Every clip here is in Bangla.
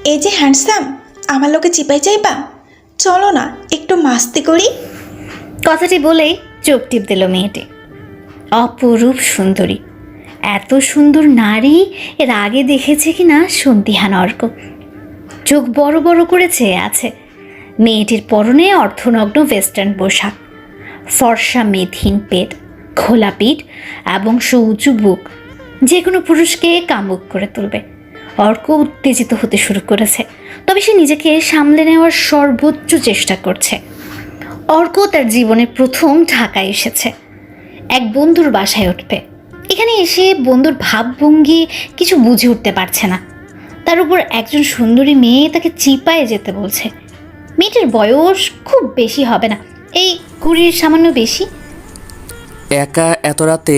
এই যে হ্যান্ডসাম, আমার লোকে চিপাই চাইবা, চলো না একটু মাস্তি করি। কথাটি বলেই চোখ টিপ দিল মেয়েটি। অপরূপ সুন্দরী, এত সুন্দর নারী এর আগে দেখেছে কিনা সন্দিহান অর্ক। চোখ বড় বড় করে চেয়ে আছে। মেয়েটির পরনে অর্ধনগ্ন ওয়েস্টার্ন পোশাক, ফর্সা মেদহীন পেট, খোলা পিঠ এবং সৌচু বুক যে কোনো পুরুষকে কামুক করে তুলবে। অর্ক উত্তেজিত হতে শুরু করেছে, তবে সে নিজেকে সামলে নেওয়ার সর্বোচ্চ চেষ্টা করছে। অর্ক তার জীবনে প্রথম ঢাকায় এসেছে, এক বন্ধুর বাসায় উঠবে। এখানে এসে বন্ধুর ভাবভঙ্গি কিছু বুঝে উঠতে পারছে না। তার উপর একজন সুন্দরী মেয়ে তাকে চিপায়ে যেতে বলছে। মেয়েটির বয়স খুব বেশি হবে না, এই 20 সামান্য বেশি। একা এত রাতে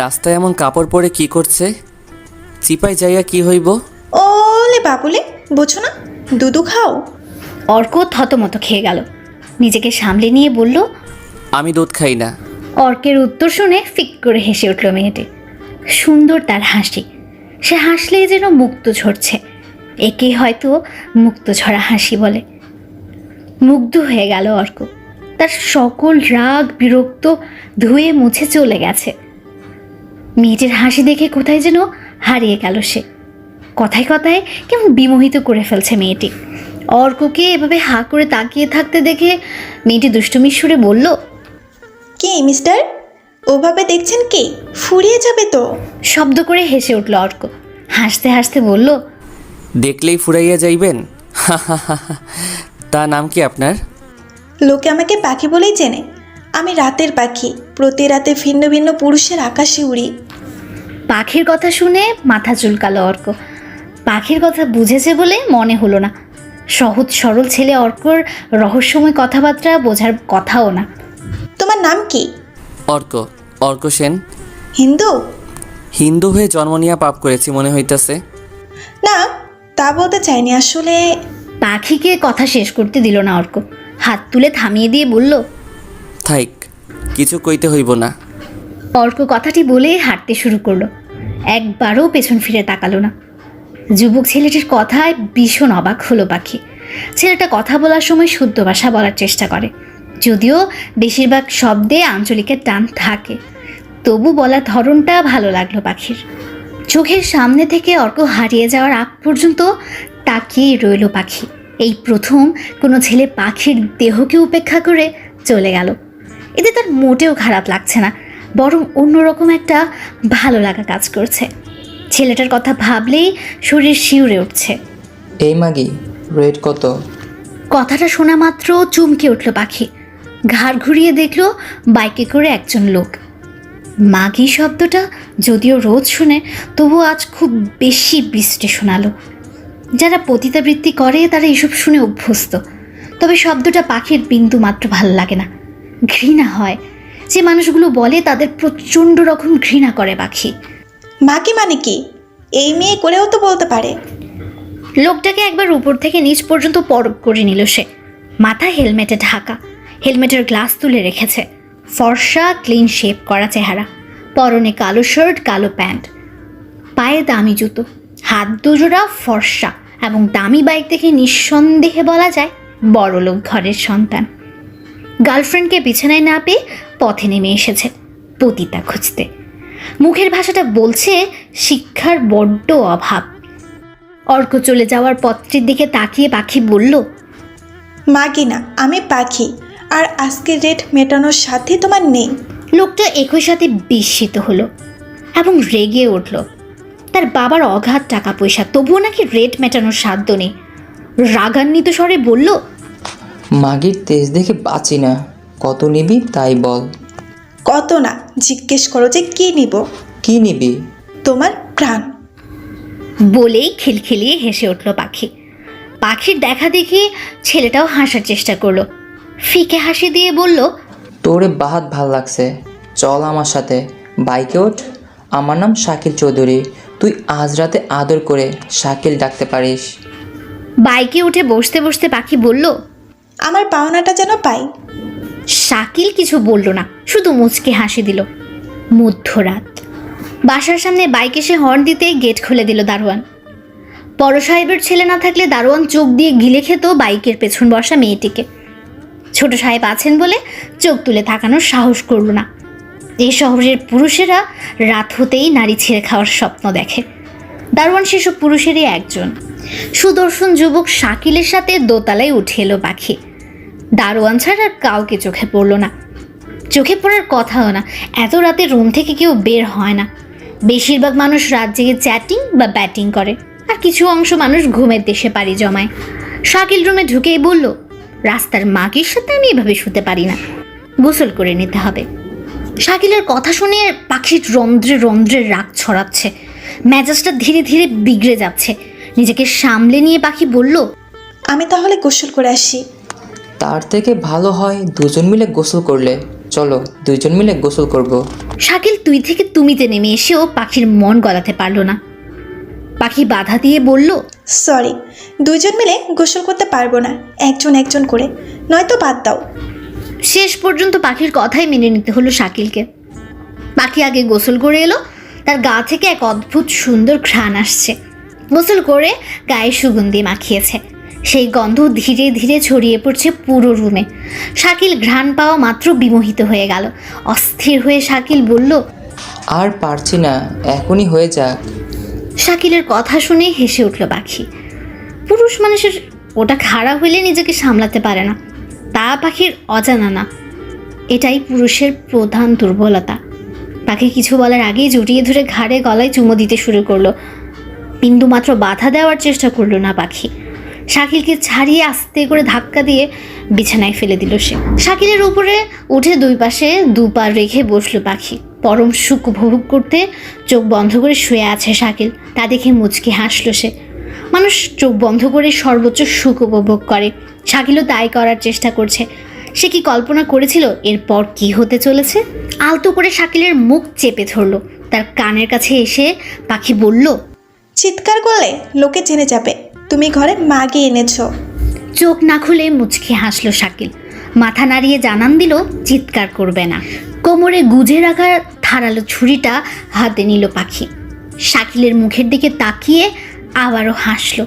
রাস্তায় এমন কাপড় পরে কি করছে? চিপাই যাইয়া কি হইব? ওলে বাবুলে, বোঝো না, দুধু খাও। অর্ক থতমত খেয়ে গেল, নিজেকে সামলে নিয়ে বলল, আমি দুধ খাই না। অর্কের উত্তর শুনে ফিক করে হেসে উঠল মেয়েটি। সুন্দর তার হাসি, সে হাসলেই যেন মুক্ত ঝরছে। একে হয়তো মুক্ত ঝরা হাসি বলে। মুগ্ধ হয়ে গেল অর্ক, তার সকল রাগ বিরক্ত ধুয়ে মুছে চলে গেছে। মেয়েটির হাসি দেখে কোথায় যেন হারিয়ে গেল সে। কথায় কথায় কেমন বিমোহিত করে ফেলছে মেয়েটি। অর্ককে এভাবে হা করে তাকিয়ে থাকতে দেখে মেয়েটি দুষ্টুমির সুরে বলল, কি মিস্টার, ওভাবে দেখছেন কি? ফুরিয়ে যাবে তো। শব্দ করে হেসে উঠল অর্ক। হাসতে হাসতে বলল, দেখলেই ফুরাইয়া যাইবেন? তা নাম কি আপনার? লোকে আমাকে পাখি বলেই চেনে। আমি রাতের পাখি, প্রতি রাতে ভিন্ন ভিন্ন পুরুষের আকাশে উড়ি। পাখির কথা শুনে মাথা চুলকালো অর্ক। পাখির কথা বুঝেছে বলে মনে হলো না। সহজ সরল ছেলে অর্কর রহস্যময় কথাবার্তা বোঝার কথাও না। তোমার নাম কি? অর্ক, অর্ক সেন। হিন্দু? হিন্দু হয়ে জন্ম নিয়া পাপ করেছি মনে হইতেছে। না, তা বলতে চাইনি আসলে। পাখিকে কথা শেষ করতে দিল না অর্ক, হাত তুলে থামিয়ে দিয়ে বলল, থাইক, কিছু কইতে হইব না। অর্ক কথাটি বলে হাঁটতে শুরু করলো। একবারও পেছন ফিরে তাকালো না। যুবক ছেলেটির কথায় ভীষণ অবাক হলো পাখি। ছেলেটা কথা বলার সময় শুদ্ধ ভাষা বলার চেষ্টা করে, যদিও বেশিরভাগ শব্দে আঞ্চলিকের টান থাকে, তবু বলার ধরনটা ভালো লাগলো পাখির। চোখের সামনে থেকে অর্ক হারিয়ে যাওয়ার আগ পর্যন্ত তাকিয়েই রইল পাখি। এই প্রথম কোনো ছেলে পাখির দেহকে উপেক্ষা করে চলে গেল। এতে তার মোটেও খারাপ লাগছে না, বরং অন্যরকম একটা ভালো লাগা কাজ করছে। ছেলেটার কথা ভাবলেই শরীর শিউরে উঠছে। এই মাগি, রেট কত? কথাটা শোনা মাত্র চমকে উঠল পাখি। ঘাড় ঘুরিয়ে দেখল বাইকে করে একজন লোক। মাগি শব্দটা যদিও রোজ শুনে, তবু আজ খুব বেশি বৃষ্টি শোনালো। যারা পতিতাবৃত্তি করে তারা এসব শুনে অভ্যস্ত, তবে শব্দটা পাখির বিন্দু মাত্র ভালো লাগে না, ঘৃণা হয়। যে মানুষগুলো বলে তাদের প্রচণ্ড রকম ঘৃণা করে পাখি। মাকে মানে কি? এই মেয়ে করেও তো বলতে পারে। লোকটাকে একবার উপর থেকে নিচ পর্যন্ত পরখ করে নিল সে। মাথা হেলমেটে ঢাকা, হেলমেটের গ্লাস তুলে রেখেছে। ফর্সা ক্লিন শেপ করা চেহারা, পরনে কালো শার্ট কালো প্যান্ট, পায়ে দামি জুতো, হাত দুজোড়া ফর্সা এবং দামি বাইক দেখে নিঃসন্দেহে বলা যায় বড়লোক ঘরের সন্তান। গার্লফ্রেন্ডকে বিছানায় না পেয়ে পথে নেমে এসেছে পতিতা খুঁজতে। মুখের ভাষাটা বলছে শিক্ষার বড্ড অভাব। অর্ক চলে যাওয়ার পথটির দিকে তাকিয়ে পাখি বলল, মাগি না, আমি পাখি, আর আজকের রেট মেটানোর সাথে তোমার নেই। লোকটা একই সাথে বিস্মিত হলো এবং রেগে উঠল। তার বাবার অগাধ টাকা পয়সা, তবুও নাকি রেট মেটানোর সাধ্য নেই। রাগান্বিত স্বরে বলল, মাগির তেজ দেখে বাঁচি না, কত নিবি তাই বল। কত না, জিজ্ঞেস করো যে কি নিব। কি নিবি? তোমার প্রাণ। বলেই খিলখিলিয়ে হেসে উঠল পাখি। পাখির দেখা দেখি ছেলেটাও হাসার চেষ্টা করলো। ফিকে হাসি দিয়ে বলল, তোরে বাহাত ভাল লাগছে, চল আমার সাথে, বাইকে ওঠ। আমার নাম শাকিল চৌধুরী, তুই আজ রাতে আদর করে শাকিল ডাকতে পারিস। বাইকে উঠে বসতে বসতে পাখি বলল, আমার পাওনাটা যেন পাই। শাকিল কিছু বলল না, শুধু মুচকে হাসি দিল। মধ্যরাত, বাসার সামনে বাইক এসে হর্ন দিতে গেট খুলে দিল দারোয়ান। বড় সাহেবের ছেলে না থাকলে দারোয়ান চোখ দিয়ে গিলে খেত বাইকের পেছন বসা মেয়েটিকে। ছোট সাহেব আছেন বলে চোখ তুলে তাকানোর সাহস করল না। এই শহরের পুরুষেরা রাত হতেই নারী ছেড়ে খাওয়ার স্বপ্ন দেখে। দারোয়ান সেসব পুরুষেরই একজন। সুদর্শন যুবক শাকিলের সাথে দোতলায় উঠে এলো পাখি। দারোয়ান ছাড়া আর কাউকে চোখে পড়ল না, চোখে পড়ার কথাও না। এত রাতে রুম থেকে কেউ বের হয় না। বেশিরভাগ মানুষ রাত জেগে চ্যাটিং বা ব্যাটিং করে, আর কিছু অংশ মানুষ ঘুমের দেশে পাড়ি জমায়। শাকিল রুমে ঢুকেই বলল, রাস্তার মাগির সাথে আমি এভাবে শুতে পারি না, গোসল করে নিতে হবে। শাকিলের কথা শুনে পাখির রন্ধ্রে রন্ধ্রে রাগ ছড়াচ্ছে, মেজাজটা ধীরে ধীরে বিগড়ে যাচ্ছে। নিজেকে সামলে নিয়ে পাখি বলল, আমি তাহলে গোসল করে আসি। তার থেকে ভালো হয় দুজন মিলে গোসল করলে। চলো দুজন মিলে গোসল করব। শাকিল তুই থেকে তুমিতে নেমে এসেও পাখির মন গলাতে পারল না। পাখি বাধা দিয়ে বলল, সরি, দুইজন মিলে গোসল করতে পারবো না, একজন একজন করে, নয়তো বাদ দাও। শেষ পর্যন্ত পাখির কথাই মেনে নিতে হলো শাকিলকে। পাখি আগে গোসল করে এলো। তার গা থেকে এক অদ্ভুত সুন্দর ঘ্রাণ আসছে। গোসল করে গায়ে সুগন্ধি মাখিয়েছে, সেই গন্ধ ধীরে ধীরে ছড়িয়ে পড়ছে পুরো রুমে। শাকিল ঘ্রাণ পাওয়া মাত্র বিমোহিত হয়ে গেল। অস্থির হয়ে শাকিল বলল, আর পারছি না, এখনই হয়ে যাক। শাকিলের কথা শুনে হেসে উঠল পাখি। পুরুষ মানুষের ওটা খাড়া হইলে নিজেকে সামলাতে পারে না, তা পাখির অজানা না। এটাই পুরুষের প্রধান দুর্বলতা। পাখি কিছু বলার আগেই জড়িয়ে ধরে ঘাড়ে গলায় চুমো দিতে শুরু করলো। বিন্দু মাত্র বাধা দেওয়ার চেষ্টা করলো না পাখি। শাকিলকে ছাড়িয়ে আস্তে করে ধাক্কা দিয়ে বিছানায় ফেলে দিল সে। শাকিলের উপরে উঠে দুই পাশে দুপা রেখে বসলো পাখি। পরম সুখ উপভোগ করতে চোখ বন্ধ করে শুয়ে আছে শাকিল। তা দেখে মুচকি হাসলো সে। মানুষ চোখ বন্ধ করে সর্বোচ্চ সুখ উপভোগ করে, শাকিলও তাই করার চেষ্টা করছে। সে কি কল্পনা করেছিল এরপর কি হতে চলেছে? আলতো করে শাকিলের মুখ চেপে ধরলো। তার কানের কাছে এসে পাখি বলল, চিৎকার করলে লোকে জেনে যাবে তুমি ঘরে মাগি এনেছো। চোখ না খুলে মুচকি হাসলো শাকিল। মাথা নাড়িয়ে জানান দিল চিৎকার করবে না। কোমরে গুজে রাখার ধারালো ছুরিটা হাতে নিল পাখি। শাকিলের মুখের দিকে তাকিয়ে আবারও হাসলো।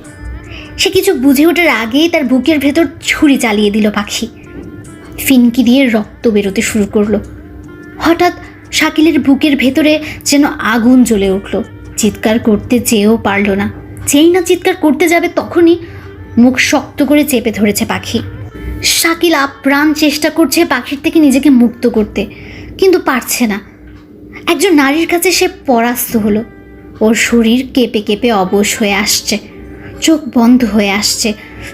সে কিছু বুঝে ওঠার আগেই তার বুকের ভেতর ছুরি চালিয়ে দিল পাখি। ফিনকি দিয়ে রক্ত বেরোতে শুরু করলো। হঠাৎ শাকিলের বুকের ভেতরে যেন আগুন জ্বলে উঠল। চিৎকার করতে চেয়েও পারল না। যেই না চিৎকার করতে যাবে তখনই মুখ শক্ত করে চেপে ধরেছে পাখি। শাকিল আপ্রাণ চেষ্টা করছে পাখির থেকে নিজেকে মুক্ত করতে, কিন্তু পারছে না। একজন নারীর কাছে সে পরাস্ত হলো। ওর শরীর কেঁপে কেঁপে অবশ হয়ে আসছে, চোখ বন্ধ হয়ে আসছে।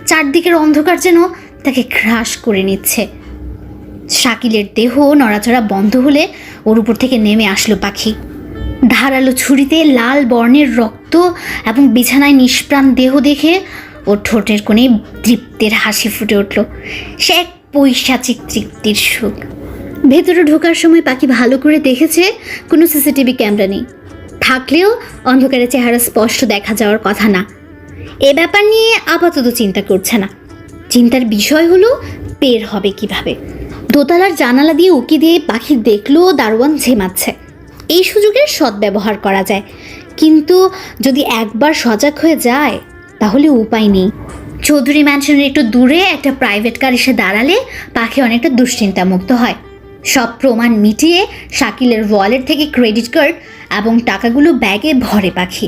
চারদিকের অন্ধকার যেন তাকে গ্রাস করে নিচ্ছে। শাকিলের দেহ নড়াচড়া বন্ধ হলে ওর উপর থেকে নেমে আসলো পাখি। ধারালো ছুরিতে লাল বর্ণের রক্ত এবং বিছানায় নিষ্প্রাণ দেহ দেখে ওর ঠোঁটের কোণে তৃপ্তির হাসি ফুটে উঠল। সে এক পৈশাচিক তৃপ্তির সুখ। ভেতরে ঢোকার সময় পাখি ভালো করে দেখেছে কোনো সিসিটিভি ক্যামেরা নেই। থাকলেও অন্ধকারে চেহারা স্পষ্ট দেখা যাওয়ার কথা না। এ ব্যাপার নিয়ে আপাতত চিন্তা করছে না। চিন্তার বিষয় হলো বের হবে কিভাবে। দোতলার জানালা দিয়ে উকি দিয়ে পাখি দেখলো দারোয়ান ঝেমাচ্ছে। এই সুযোগের সদ্ব্যবহার করা যায়, কিন্তু যদি একবার সজাগ হয়ে যায় তাহলে উপায় নেই। চৌধুরী ম্যানশনের একটু দূরে একটা প্রাইভেট কার এসে দাঁড়ালে পাখি অনেকটা দুশ্চিন্তা মুক্ত হয়। সব প্রমাণ মিটিয়ে শাকিলের ওয়ালেট থেকে ক্রেডিট কার্ড এবং টাকাগুলো ব্যাগে ভরে পাখি।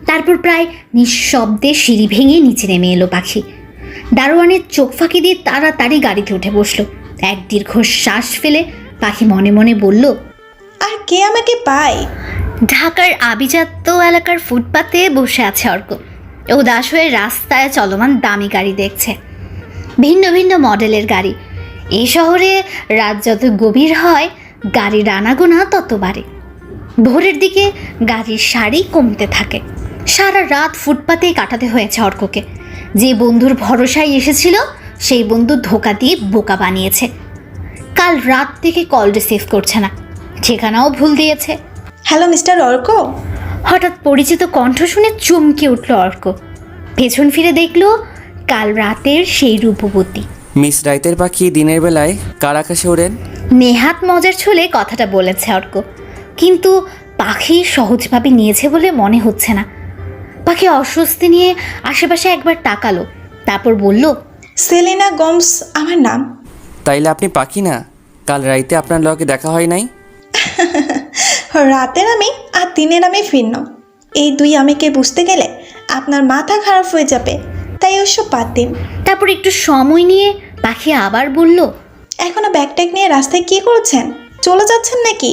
তারপর প্রায় নিঃশব্দে সিঁড়ি ভেঙে নিচে নেমে এলো পাখি। দারোয়ানের চোখ ফাঁকি দিয়ে তাড়াতাড়ি গাড়িতে উঠে বসলো। এক দীর্ঘ শ্বাস ফেলে পাখি মনে মনে বলল, আর কে আমাকে পায়? ঢাকার আভিজাত্য এলাকার ফুটপাতে বসে আছে অর্ক। উদাস হয়ে রাস্তায় চলমান দামি গাড়ি দেখছে, ভিন্ন ভিন্ন মডেলের গাড়ি। এই শহরে রাত যত গভীর হয় গাড়ির আনাগোনা তত বাড়ে। ভোরের দিকে গাড়ির সারি কমতে থাকে। সারা রাত ফুটপাতেই কাটাতে হয়েছে অর্ককে। যে বন্ধুর ভরসায় এসেছিল সেই বন্ধু ধোকা দিয়ে বোকা বানিয়েছে। কাল রাত থেকে কল রিসিভ করছে না, ঠিকানাও ভুল দিয়েছে। Hello mister Arka. হঠাৎ পরিচিত কণ্ঠ শুনে চমকে উঠল অর্ক। পেছন ফিরে দেখল কাল রাতের সেই রূপবতী। মিস রাইতের পাখি দিনের বেলায় কার আকাশে ওড়েন? নেহাত মজার ছলে কথাটা বলেছে অর্ক, কিন্তু পাখি সহজভাবে নিয়েছে বলে মনে হচ্ছে না। পাখি অস্বস্তি নিয়ে আশেপাশে একবার তাকালো, তারপর বলল, সেলিনা গোমস আমার নাম। তাইলে আপনি পাখি না? কাল রাইতে আপনার লগে দেখা হয় নাই? রাতের আমি আর দিনের আমি ভিন্ন। এই দুই আমিকে বুঝতে গেলে আপনার মাথা খারাপ হয়ে যাবে, তাই ওসব বাদ দিন। তারপর একটু সময় নিয়ে পাখি আবার বলল, এখনো ব্যাগ ট্যাগ নিয়ে রাস্তায় কি করছেন? চলে যাচ্ছেন নাকি?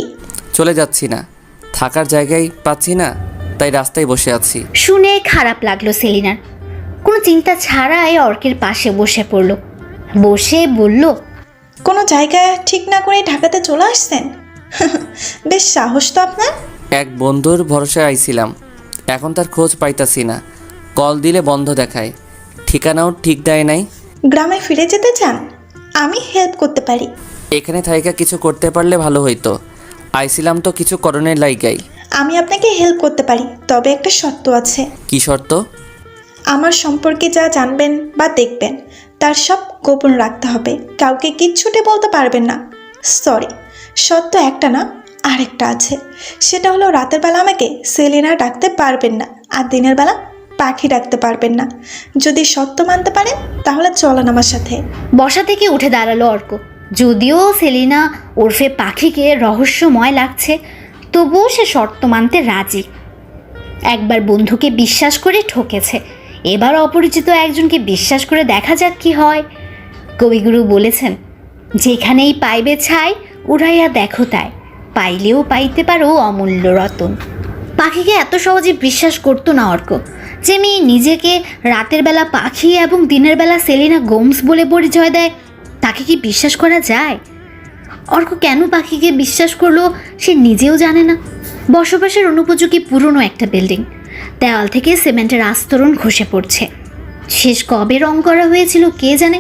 চলে যাচ্ছি না, থাকার জায়গায় পাচ্ছি না, তাই রাস্তায় বসে আছি। শুনে খারাপ লাগলো সেলিনার। কোনো চিন্তা ছাড়াই অর্কের পাশে বসে পড়ল, বসে বলল, কোনো জায়গা ঠিক না করে ঢাকাতে চলে আসছেন? বেশ সাহস তো আপনার। এক বন্ধুর ভরসায় আইছিলাম, এখন তার খোঁজ পাইতাছি না। কল দিলে বন্ধ দেখায়, ঠিকানাও ঠিক দেয় নাই। গ্রামে ফিরে যেতে চান? আমি হেল্প করতে পারি। এখানে থাইকা কিছু করতে পারলে ভালো হইতো। আইছিলাম তো কিছু করণের লাইগাই। আমি আপনাকে হেল্প করতে পারি, তবে একটা শর্ত আছে। কি শর্ত? আমার সম্পর্কে যা জানবেন বা দেখবেন তার সব গোপন রাখতে হবে, কাউকে কিচ্ছুটি বলতে পারবেন না। সরি, শর্ত একটা না, আরেকটা আছে। সেটা হলো রাতের বেলা আমাকে সেলিনা ডাকতে পারবেন না, আর দিনের বেলা পাখি ডাকতে পারবেন না। যদি শর্ত মানতে পারেন তাহলে চলেন আমার সাথে। বসা থেকে উঠে দাঁড়ালো অর্ক। যদিও সেলিনা ওরফে পাখিকে রহস্যময় লাগছে, তবুও সে শর্ত মানতে রাজি। একবার বন্ধুকে বিশ্বাস করে ঠকেছে, এবার অপরিচিত একজনকে বিশ্বাস করে দেখা যাক কি হয়। কবিগুরু বলেছেন, যেখানেই পাইবে ছাই উড়াইয়া দেখো তাই, পাইলেও পাইতে পারো অমূল্য রতন। পাখিকে এত সহজে বিশ্বাস করতো না অর্ক। যে মেয়ে নিজেকে রাতের বেলা পাখি এবং দিনের বেলা সেলিনা গোমস বলে পরিচয় দেয়, তাকে কি বিশ্বাস করা যায়? অর্ক কেন পাখিকে বিশ্বাস করলো সে নিজেও জানে না। বসবাসের অনুপযোগী পুরনো একটা বিল্ডিং, দেওয়াল থেকে সিমেন্টের আস্তরণ খসে পড়ছে। শেষ কবে রং করা হয়েছিল কে জানে।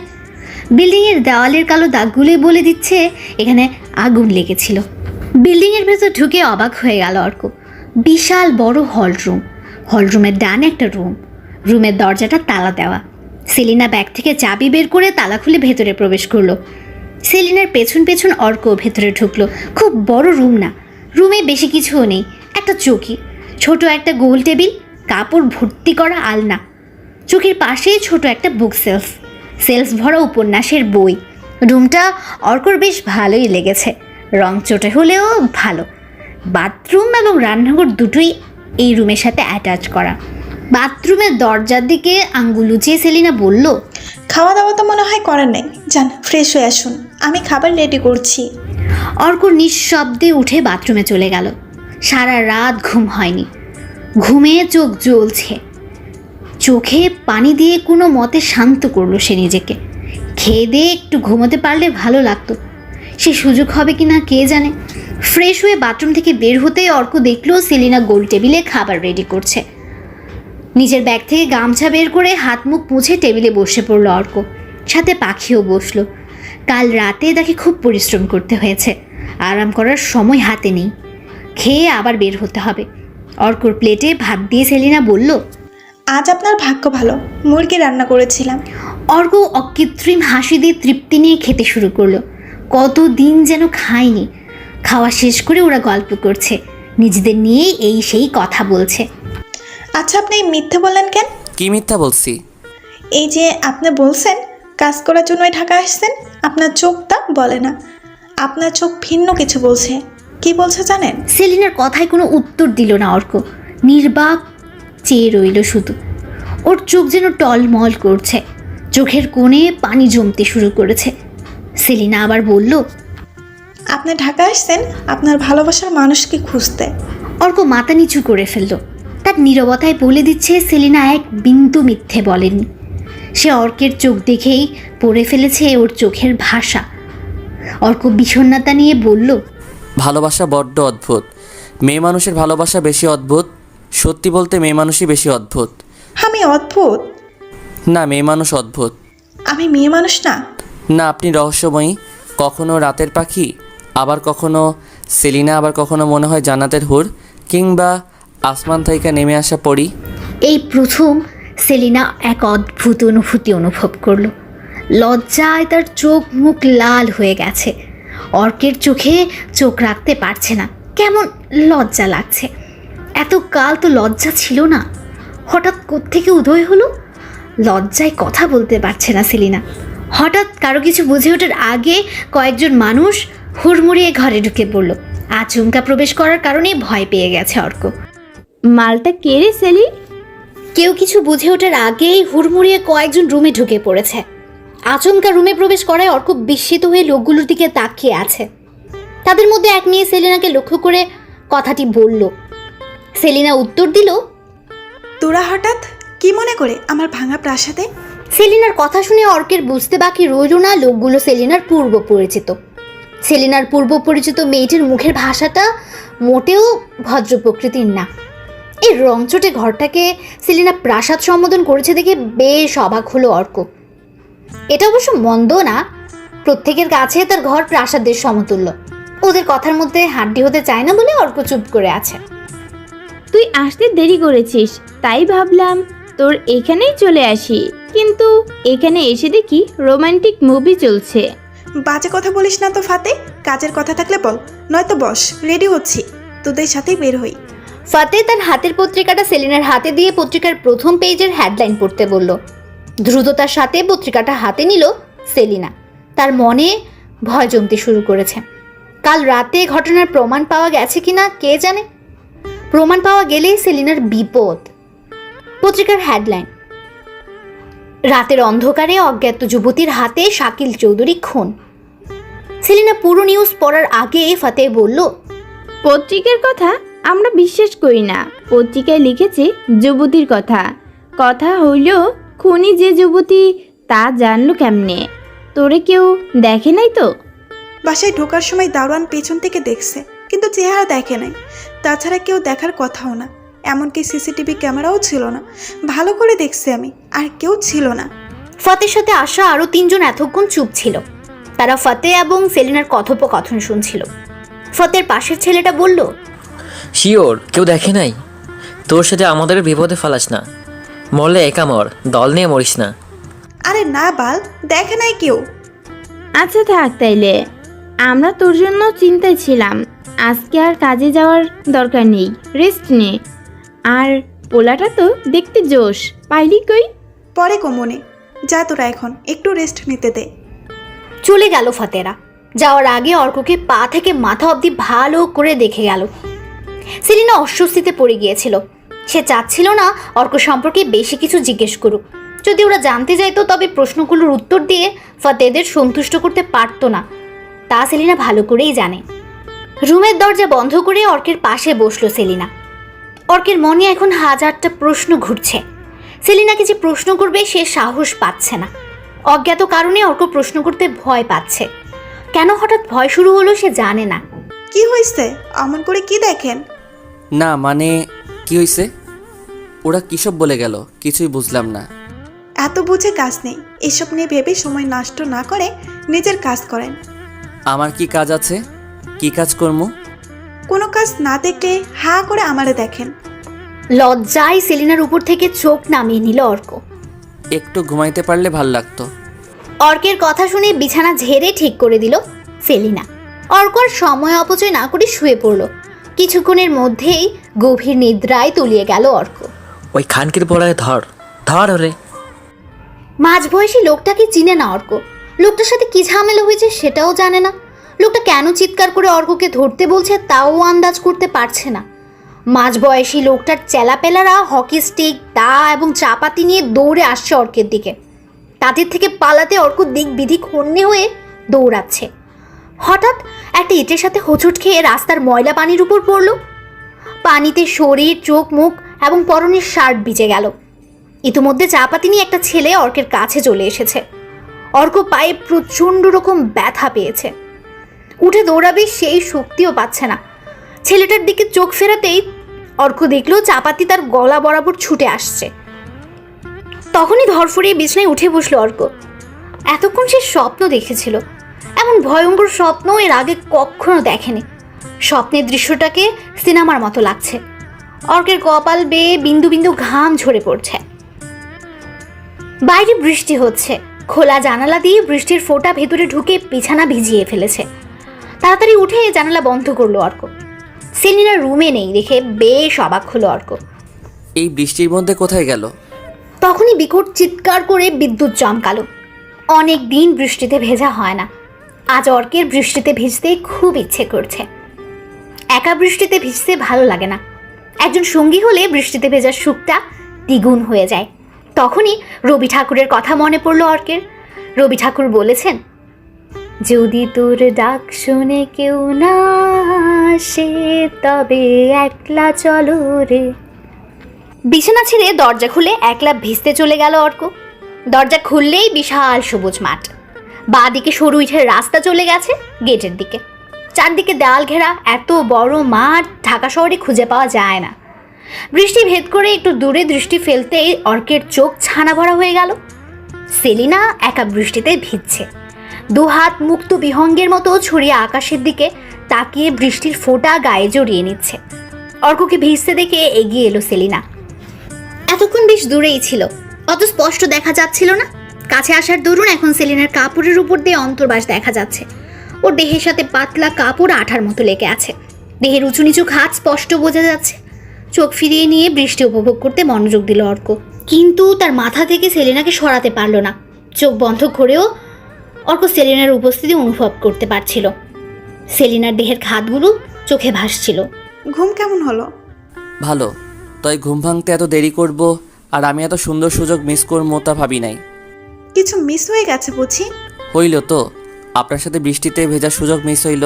বিল্ডিংয়ের দেওয়ালের কালো দাগগুলোই বলে দিচ্ছে এখানে আগুন লেগেছিল। বিল্ডিংয়ের ভেতর ঢুকে অবাক হয়ে গেল অর্ক। বিশাল বড় হলরুম, হলরুমের ডানে একটা রুম, রুমের দরজাটা তালা দেওয়া। সেলিনা ব্যাগ থেকে চাবি বের করে তালা খুলে ভেতরে প্রবেশ করলো। সেলিনার পেছন পেছন অর্ক ভেতরে ঢুকলো। খুব বড় রুম না, রুমে বেশি কিছুও নেই। একটা চৌকি, ছোট একটা গোল টেবিল, কাপড় ভর্তি করা আলনা, চোখের পাশেই ছোট একটা বুক সেলফ, সেলফ ভরা উপন্যাসের বই। রুমটা অর্কর বেশ ভালোই লেগেছে, রং চটে হলেও ভালো। বাথরুম এবং রান্নাঘর দুটোই এই রুমের সাথে অ্যাটাচ করা। বাথরুমের দরজার দিকে আঙ্গুল উঁচিয়ে সেলিনা বলল, খাওয়া দাওয়া তো মনে হয় করার নেই, যান ফ্রেশ হয়ে আসুন, আমি খাবার রেডি করছি। অর্ক নিঃশব্দে উঠে বাথরুমে চলে গেল। সারা রাত ঘুম হয়নি, ঘুমে চোখ জ্বলছে। চোখে পানি দিয়ে কোনো মতে শান্ত করলো সে নিজেকে। খেয়ে দিয়ে একটু ঘুমোতে পারলে ভালো লাগতো, সে সুযোগ হবে কি না কে জানে। ফ্রেশ হয়ে বাথরুম থেকে বের হতেই অর্ক দেখলো সেলিনা গোল টেবিলে খাবার রেডি করছে। নিজের ব্যাগ থেকে গামছা বের করে হাত মুখ মুছে টেবিলে বসে পড়লো অর্ক। সাথে পাখিও বসলো। কাল রাতে তাকে খুব পরিশ্রম করতে হয়েছে, আরাম করার সময় হাতে নেই। খেয়ে আবার বের হতে হবে। অর্কর প্লেটে ভাত দিয়ে সেলিনা বলল, আজ আপনার ভাগ্য ভালো, মুরগি রান্না করেছিলাম। অর্ক অকৃত্রিম হাসি দিয়ে তৃপ্তি নিয়ে খেতে শুরু করলো। কতদিন যেন খায়নি। খাওয়া শেষ করে ওরা গল্প করছে, নিজেদের নিয়ে এই সেই কথা বলছে। আচ্ছা, আপনি মিথ্যে বললেন কেন? কি মিথ্যা বলছি? এই যে আপনি বলছেন কাজ করার জন্য ঢাকা আসছেন, আপনার চোখটা বলে না, আপনার চোখ ভিন্ন কিছু বলছে। কি বলছে জানেন? সেলিনার কথায় কোনো উত্তর দিল না অর্ক, নির্বাক চেয়ে রইল শুধু। ওর চোখ যেন টলমল করছে, চোখের কোণে পানি জমতে শুরু করেছে। সেলিনা আবার বলল, আপনি ঢাকা আসছেন আপনার ভালোবাসার মানুষকে খুঁজতে। অর্ক মাথা নিচু করে ফেলল। তার নীরবতায় বলে দিচ্ছে সেলিনা এক বিন্দু মিথ্যে বলেনি। সে অর্কের চোখ দেখেই পড়ে ফেলেছে ওর চোখের ভাষা। অর্ক বিষণ্ণতা নিয়ে বলল, ভালোবাসা বড্ড অদ্ভুত। মেয়ে মানুষের ভালোবাসা বেশি অদ্ভুত। সত্যি বলতে মেয়ে মানুষই বেশি অদ্ভুত। আমি অদ্ভুত? না, মেয়ে মানুষ অদ্ভুত। আমি মেয়ে মানুষ না? না, আপনি রহস্যময়ী। কখনো রাতের পাখি, আবার কখনো সেলিনা, আবার কখনো মনে হয় জান্নাতের হুর, কিংবা আসমান থেকে নেমে আসা পরি। এই প্রথম সেলিনা এক অদ্ভুত অনুভূতি অনুভব করলো। লজ্জায় তার চোখ মুখ লাল হয়ে গেছে। অর্কের চোখে চোখ রাখতে পারছে না, কেমন লজ্জা লাগছে। এত কাল তো লজ্জা ছিল না। হঠাৎ কোত্থেকে উদয় হলো? লজ্জায় কথা বলতে পারছে না সেলিনা। হঠাৎ কারো কিছু বুঝে ওঠার আগে কয়েকজন মানুষ হুড়মুড়িয়ে ঘরে ঢুকে পড়ল। আচমকা প্রবেশ করার কারণে ভয় পেয়ে গেছে অর্ক। মালটা কে রে সেলি? কেউ কিছু বুঝে ওঠার আগেই হুড়মুড়িয়ে কয়েকজন রুমে ঢুকে পড়েছে। আচমকা রুমে প্রবেশ করায় অর্ক বিস্মিত হয়ে লোকগুলোর দিকে তাকিয়ে আছে। তাদের মধ্যে এক মেয়ে সেলিনাকে লক্ষ্য করে কথাটি বলল। সেলিনা উত্তর দিল, তোরা হঠাৎ কি মনে করে আমার ভাঙা প্রাসাদে? সেলিনার কথা শুনে অর্কের বুঝতে বাকি রইল না লোকগুলো সেলিনার পূর্ব পরিচিত। সেলিনার পূর্ব পরিচিত মেয়েটির মুখের ভাষাটা মোটেও ভদ্র প্রকৃতির না। এই রংচটে ঘরটাকে সেলিনা প্রাসাদ সম্বোধন করেছে দেখে বেশ অবাক হলো অর্ক। এটা অবশ্য মন্দ না, প্রত্যেকের কাছে তার ঘর প্রাসাদের সমতুল্য। ওদের কথার মধ্যে হাড্ডি হতে চায় না বলে অর্ক চুপ করে আছে। তুই আসতে দেরি করেছিস, তাই ভাবলাম তোর এখানেই চলে আসি, কিন্তু এখানে এসে দেখি রোমান্টিক মুভি চলছে। বাজে কথা বলিস না তো ফাতে, কাজের কথা থাকলে বল, নয়তো বস, রেডি হচ্ছি, তোদের সাথেই বের হই। ফাতে তার হাতের পত্রিকাটা সেলিনার হাতে দিয়ে পত্রিকার প্রথম পেজের হেডলাইন পড়তে বলল। দ্রুততার সাথে পত্রিকাটা হাতে নিল সেলিনা। তার মনে ভয় জমতে শুরু করেছে। কাল রাতে ঘটনার প্রমাণ পাওয়া গেছে কিনা কে জানে। প্রমাণ পাওয়া গেলেই সেলিনার বিপদ। পত্রিকার হেডলাইন, রাতের অন্ধকারে অজ্ঞাত যুবতীর হাতে শাকিল চৌধুরী খুন। সেলিনা পুরো নিউজ পড়ার আগে ফাতে বলল, পত্রিকার কথা আমরা বিশ্বাস করি না, পত্রিকায় লিখেছে যুবতীর কথা। কথা হইল খুনি যে যুবতী তা জানলো কেমনে? তোরে কেউ দেখে নাই তো? বাসায় ঢোকার সময় দারোয়ান পেছন থেকে দেখছে, কিন্তু চেহারা দেখে নাই। তাছাড়া কেউ দেখার কথাও না, এমনকি সিসিটিভি ক্যামেরাও ছিল না। ভালো করে দেখছি আমি, আর কেউ ছিল না। ফাতের সাথে আসা আরো 3 জন এতক্ষণ চুপ ছিল। তারা ফাতে এবং সেলিনার কথোপকথন শুনছিল। ফাতের পাশের ছেলেটা বলল, শিওর কেউ দেখে নাই? তোর সাথে আমাদের বিপদে ফেলাস না, মরলে একা মর, দল নিয়ে মরিস না। আরে না বাল, দেখে নাই কেউ। আচ্ছা থাক তাইলে, আমরা তোর জন্য চিন্তায় ছিলাম। আজকে আর কাজে যাওয়ার দরকার নেই, রেস্ট নে। আর পোলাটা তো দেখতে জোশ, পাইলি কই? পরে কমনে, যা তোরা এখন একটু রেস্ট নিতে দে। চলে গেল ফাতেরা। যাওয়ার আগে অর্ককে পা থেকে মাথা অবধি ভালো করে দেখে গেল। সেলিনা অস্বস্তিতে পড়ে গিয়েছিল। সে চাচ্ছিল না অর্ক সম্পর্কে বেশি কিছু জিজ্ঞেস করুক। যদি ওরা জানতে চাইতো তবে প্রশ্নগুলোর উত্তর দিয়ে ফাতেদের সন্তুষ্ট করতে পারতো না, তা সেলিনা ভালো করেই জানে। রুমের দরজা বন্ধ করে অর্কের পাশে বসলো সেলিনা। অর্কের মনে এখন হাজারটা প্রশ্ন ঘুরছে। সেলিনাকে যে প্রশ্ন করবে সে সাহস পাচ্ছে না। অজ্ঞাত কারণে অর্ক প্রশ্ন করতে ভয় পাচ্ছে। কেন হঠাৎ ভয় শুরু হলো সে জানে না। কি হয়েছে? অমন করে কি দেখেন? না মানে কি হয়েছে? ওরা কিসব বলে গেল কিছুই বুঝলাম না। এত বুঝে কাজ নেই, এসব নিয়ে ভেবে সময় নষ্ট না করে নিজের কাজ করেন। আমার কি কাজ আছে? কি কাজ করবো? কোনো কাজ না দেখলে হা করে আমারে দেখেন। লজ্জায় সেলিনার উপর থেকে চোখ নামিয়ে নিল অর্ক। একটু ঘুমাইতে পারলে ভাল লাগতো। অর্কের কথা শুনে বিছানা ঝেড়ে ঠিক করে দিল সেলিনা। অর্ক আর সময় অপচয় না করে শুয়ে পড়ল। কিছুক্ষণের মধ্যেই গভীর নিদ্রায় তলিয়ে গেল অর্ক। ওই খানকির পড়ায় ধর ধর ওরে। মাঝবয়সী লোকটাকে চিনে না অর্ক। লোকটার সাথে কি ঝামেলা হয়েছে সেটাও জানে না। লোকটা কেন চিৎকার করে অর্ককে ধরতে বলছে তাও আন্দাজ করতে পারছে না। মাঝবয়সী লোকটার চেলাপেলারা হকি স্টিক, দা এবং চাপাতি নিয়ে দৌড়ে আসছে অর্কের দিকে। তাদের থেকে পালাতে অর্ক দিক বিদিক হন্যে হয়ে দৌড়াচ্ছে। হঠাৎ একটা ইটের সাথে হোঁচট খেয়ে রাস্তার ময়লা পানির উপর পড়ল। পানিতে শরীর, চোখ, মুখ এবং পরনের শার্ট ভিজে গেল। ইতিমধ্যে চাপাতি নিয়ে একটা ছেলে অর্কের কাছে চলে এসেছে। অর্ক পায়ে প্রচণ্ড রকম ব্যথা পেয়েছে। উঠে দৌড়াবে সেই শক্তিও পাচ্ছে না। ছেলেটার দিকে চোখ ফেরাতেই অর্ক দেখল চাপাতি তার গলা বরাবর ছুটে আসছে। তখনই ধরফড়িয়ে বিছানায় উঠে বসলো অর্ক। এতক্ষণ সে স্বপ্ন দেখেছিল। এমন ভয়ঙ্কর স্বপ্ন এর আগে কখনো দেখেনি। স্বপ্নের দৃশ্যটাকে সিনেমার মতো লাগছে। অর্কের কপাল বেয়ে বিন্দু বিন্দু ঘাম ঝরে পড়ছে। বাইরে বৃষ্টি হচ্ছে। খোলা জানালা দিয়ে বৃষ্টির ফোঁটা ভেতরে ঢুকে বিছানা ভিজিয়ে ফেলেছে। তাড়াতাড়ি উঠে জানালা বন্ধ করলো অর্ক। সেলিনা রুমে নেই দেখে বেশ অবাক হলো অর্ক। এই বৃষ্টির মধ্যে কোথায় গেল? তখনই বিকট চিৎকার করে বিদ্যুৎ চমকালো। অনেক দিন বৃষ্টিতে ভেজা হয় না, আজ অর্কের বৃষ্টিতে ভিজতে খুব ইচ্ছে করছে। একা বৃষ্টিতে ভিজতে ভালো লাগে না, একজন সঙ্গী হলে বৃষ্টিতে ভেজার সুখটা দ্বিগুণ হয়ে যায়। তখনই রবি ঠাকুরের কথা মনে পড়ল অর্কের। রবি ঠাকুর বলেছেন, যদি তোর ডাক শুনে কেউ না আসে তবে একলা চলো রে। বিছানা ছেড়ে দরজা খুলে একলা ভিজতে চলে গেল অর্ক। দরজা খুললেই বিশাল সবুজ মাঠ, বাঁ দিকে সরু ইটের রাস্তা চলে গেছে গেটের দিকে। চারদিকে দেওয়াল ঘেরা এত বড় মাঠ ঢাকা শহরে খুঁজে পাওয়া যায় না। বৃষ্টি ভেদ করে একটু দূরে দৃষ্টি ফেলতেই অর্কের চোখ ছানা ভরা হয়ে গেল। সেলিনা একা বৃষ্টিতে ভিজছে, দুহাত মুক্ত বিহঙ্গের মতো ছড়িয়ে আকাশের দিকে তাকিয়ে বৃষ্টির ফোঁটা গায়ে জড়িয়ে নিচ্ছে। অর্ককে ভিজতে দেখে এগিয়ে এলো সেলিনা। এতক্ষণ বেশ দূরেই ছিল, অত স্পষ্ট দেখা যাচ্ছিল না। কাছে আসার দরুন এখন সেলিনার কাপড়ের উপর দিয়ে অন্তর্বাস দেখা যাচ্ছে। ওর দেহের সাথে পাতলা কাপড় আঠার মতো লেগে আছে, দেহের উঁচু নিচু হাত স্পষ্ট বোঝা যাচ্ছে। চোখ ফিরিয়ে নিয়ে বৃষ্টি উপভোগ করতে মনোযোগ দিল অর্ক, কিন্তু তার মাথা থেকে সেলিনাকে সরাতে পারল না। চোখ বন্ধ করেও অর্ক সেলিনার উপস্থিতি অনুভব করতে পারছিল। সেলিনার দেহের খাতগুলো চোখে ভাসছিল। ঘুম কেমন হলো? ভালো, তাই ঘুম ভাঙতে এত দেরি করব আর আমি এত সুন্দর সুযোগ মিস করবো তা ভাবি নাই। কিছু মিস হয়ে গেছে বুঝি? হইল তো, আপনার সাথে বৃষ্টিতে ভেজার সুযোগ মিস হইল।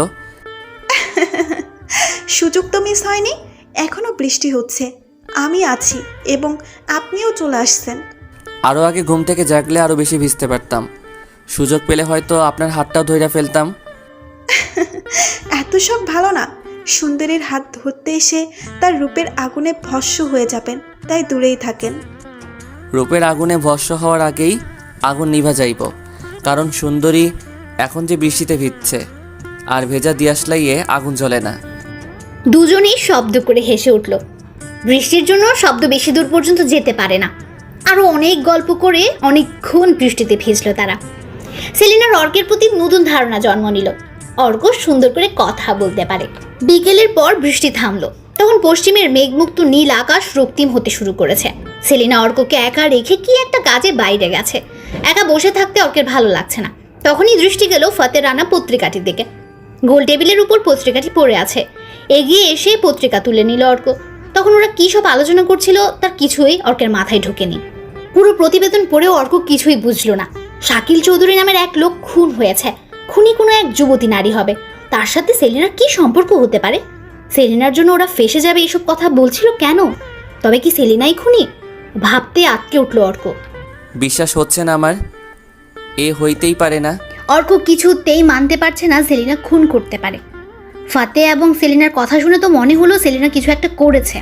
সুযোগ তো মিস হয়নি, এখনো বৃষ্টি হচ্ছে, আমি আছি এবং আপনিও চলে আসছেন। আরও আগে ঘুম থেকে জাগলে আরও বেশি ভিজতে পারতাম, সুযোগ পেলে হয়তো আপনার হাতটাও ধইরা ফেলতাম। এত সব ভালো না, সুন্দরীর হাত ধরতে এসে তার রূপের আগুনে ভস্ম হয়ে যাবেন, তাই দূরেই থাকেন। রূপের আগুনে ভস্ম হওয়ার আগেই আগুন নিভা যাইব, কারণ সুন্দরী এখন যে বৃষ্টিতে ভিজছে আর ভেজা দিয়াশলাইয়ে আগুন জ্বলে না। দুজনেই শব্দ করে হেসে উঠল। বৃষ্টির জন্য শব্দ বেশি দূর পর্যন্ত যেতে পারে না। আরও অনেক গল্প করে অনেকক্ষণ বৃষ্টিতে ভিজল তারা। সেলিনার অর্কের প্রতি নতুন ধারণা জন্ম নিল। অর্ক সুন্দর করে কথা বলতে পারে। বিকেলের পর বৃষ্টি থামলো, তখন পশ্চিমের মেঘমুক্ত নীল আকাশ রক্তিম হতে শুরু করেছে। সেলিনা অর্ককে একা রেখে কি একটা কাজে বাইরে গেছে। একা বসে থাকতে অর্কের ভালো লাগছে না। তখনই দৃষ্টি গেল ফতের রানা পত্রিকাটির দিকে। গোল টেবিলের উপর পত্রিকাটি পড়ে আছে। এগিয়ে এসে পত্রিকা তুলে নিল অর্ক। তখন ওরা কী সব আলোচনা করছিল তার কিছুই অর্কের মাথায় ঢোকেনি। পুরো প্রতিবেদন পড়েও অর্ক কিছুই বুঝলো না। শাকিল চৌধুরী নামের এক লোক খুন হয়েছে। খুনি কোনো এক যুবতী নারী হবে, তার সাথে সেলিনার কি সম্পর্ক হতে পারে? সেলিনার জন্য ওরা ফেসে যাবে এসব কথা বলছিল কেন? তবে কি সেলিনাই খুনি? ভাবতে আটকে উঠল অর্ক। বিশ্বাস হচ্ছে না আমার, এ হইতেই পারে না। অর্ক কিছুতেই মানতে পারছে না সেলিনা খুন করতে পারে। ফাতে এবং সেলিনার কথা শুনে তো মনে হলো সেলিনা কিছু একটা করেছে,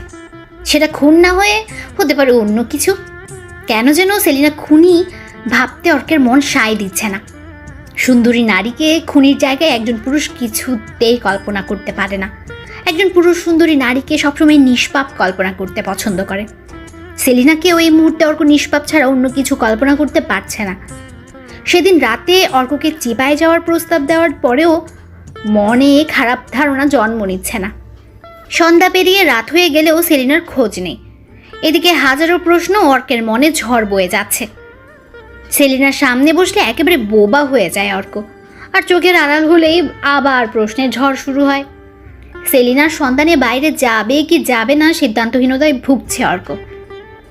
সেটা খুন না হয়ে হতে পারে অন্য কিছু। কেন যেন সেলিনা খুনি ভাবতে অর্কের মন সায় দিচ্ছে না। সুন্দরী নারীকে খুনির জায়গায় একজন পুরুষ কিছুতেই কল্পনা করতে পারে না। একজন পুরুষ সুন্দরী নারীকে সবসময় নিষ্পাপ কল্পনা করতে পছন্দ করে। সেলিনাকেও এই মুহূর্তে অর্ক নিষ্পাপ ছাড়া অন্য কিছু কল্পনা করতে পারছে না। সেদিন রাতে অর্ককে চিপায় যাওয়ার প্রস্তাব দেওয়ার পরেও মনে খারাপ ধারণা জন্ম নিচ্ছে না। সন্ধ্যা পেরিয়ে রাত হয়ে গেলেও সেলিনার খোঁজ নেই। এদিকে হাজারো প্রশ্ন অর্কের মনে ঝড় বয়ে যাচ্ছে। সেলিনার সামনে বসলে একেবারে বোবা হয়ে যায় অর্ক, আর চোখের আড়াল হলেই আবার প্রশ্নের ঝড় শুরু হয়। সেলিনার সন্তানে বাইরে যাবে কি যাবে না সিদ্ধান্তহীনতায় ভুগছে অর্ক।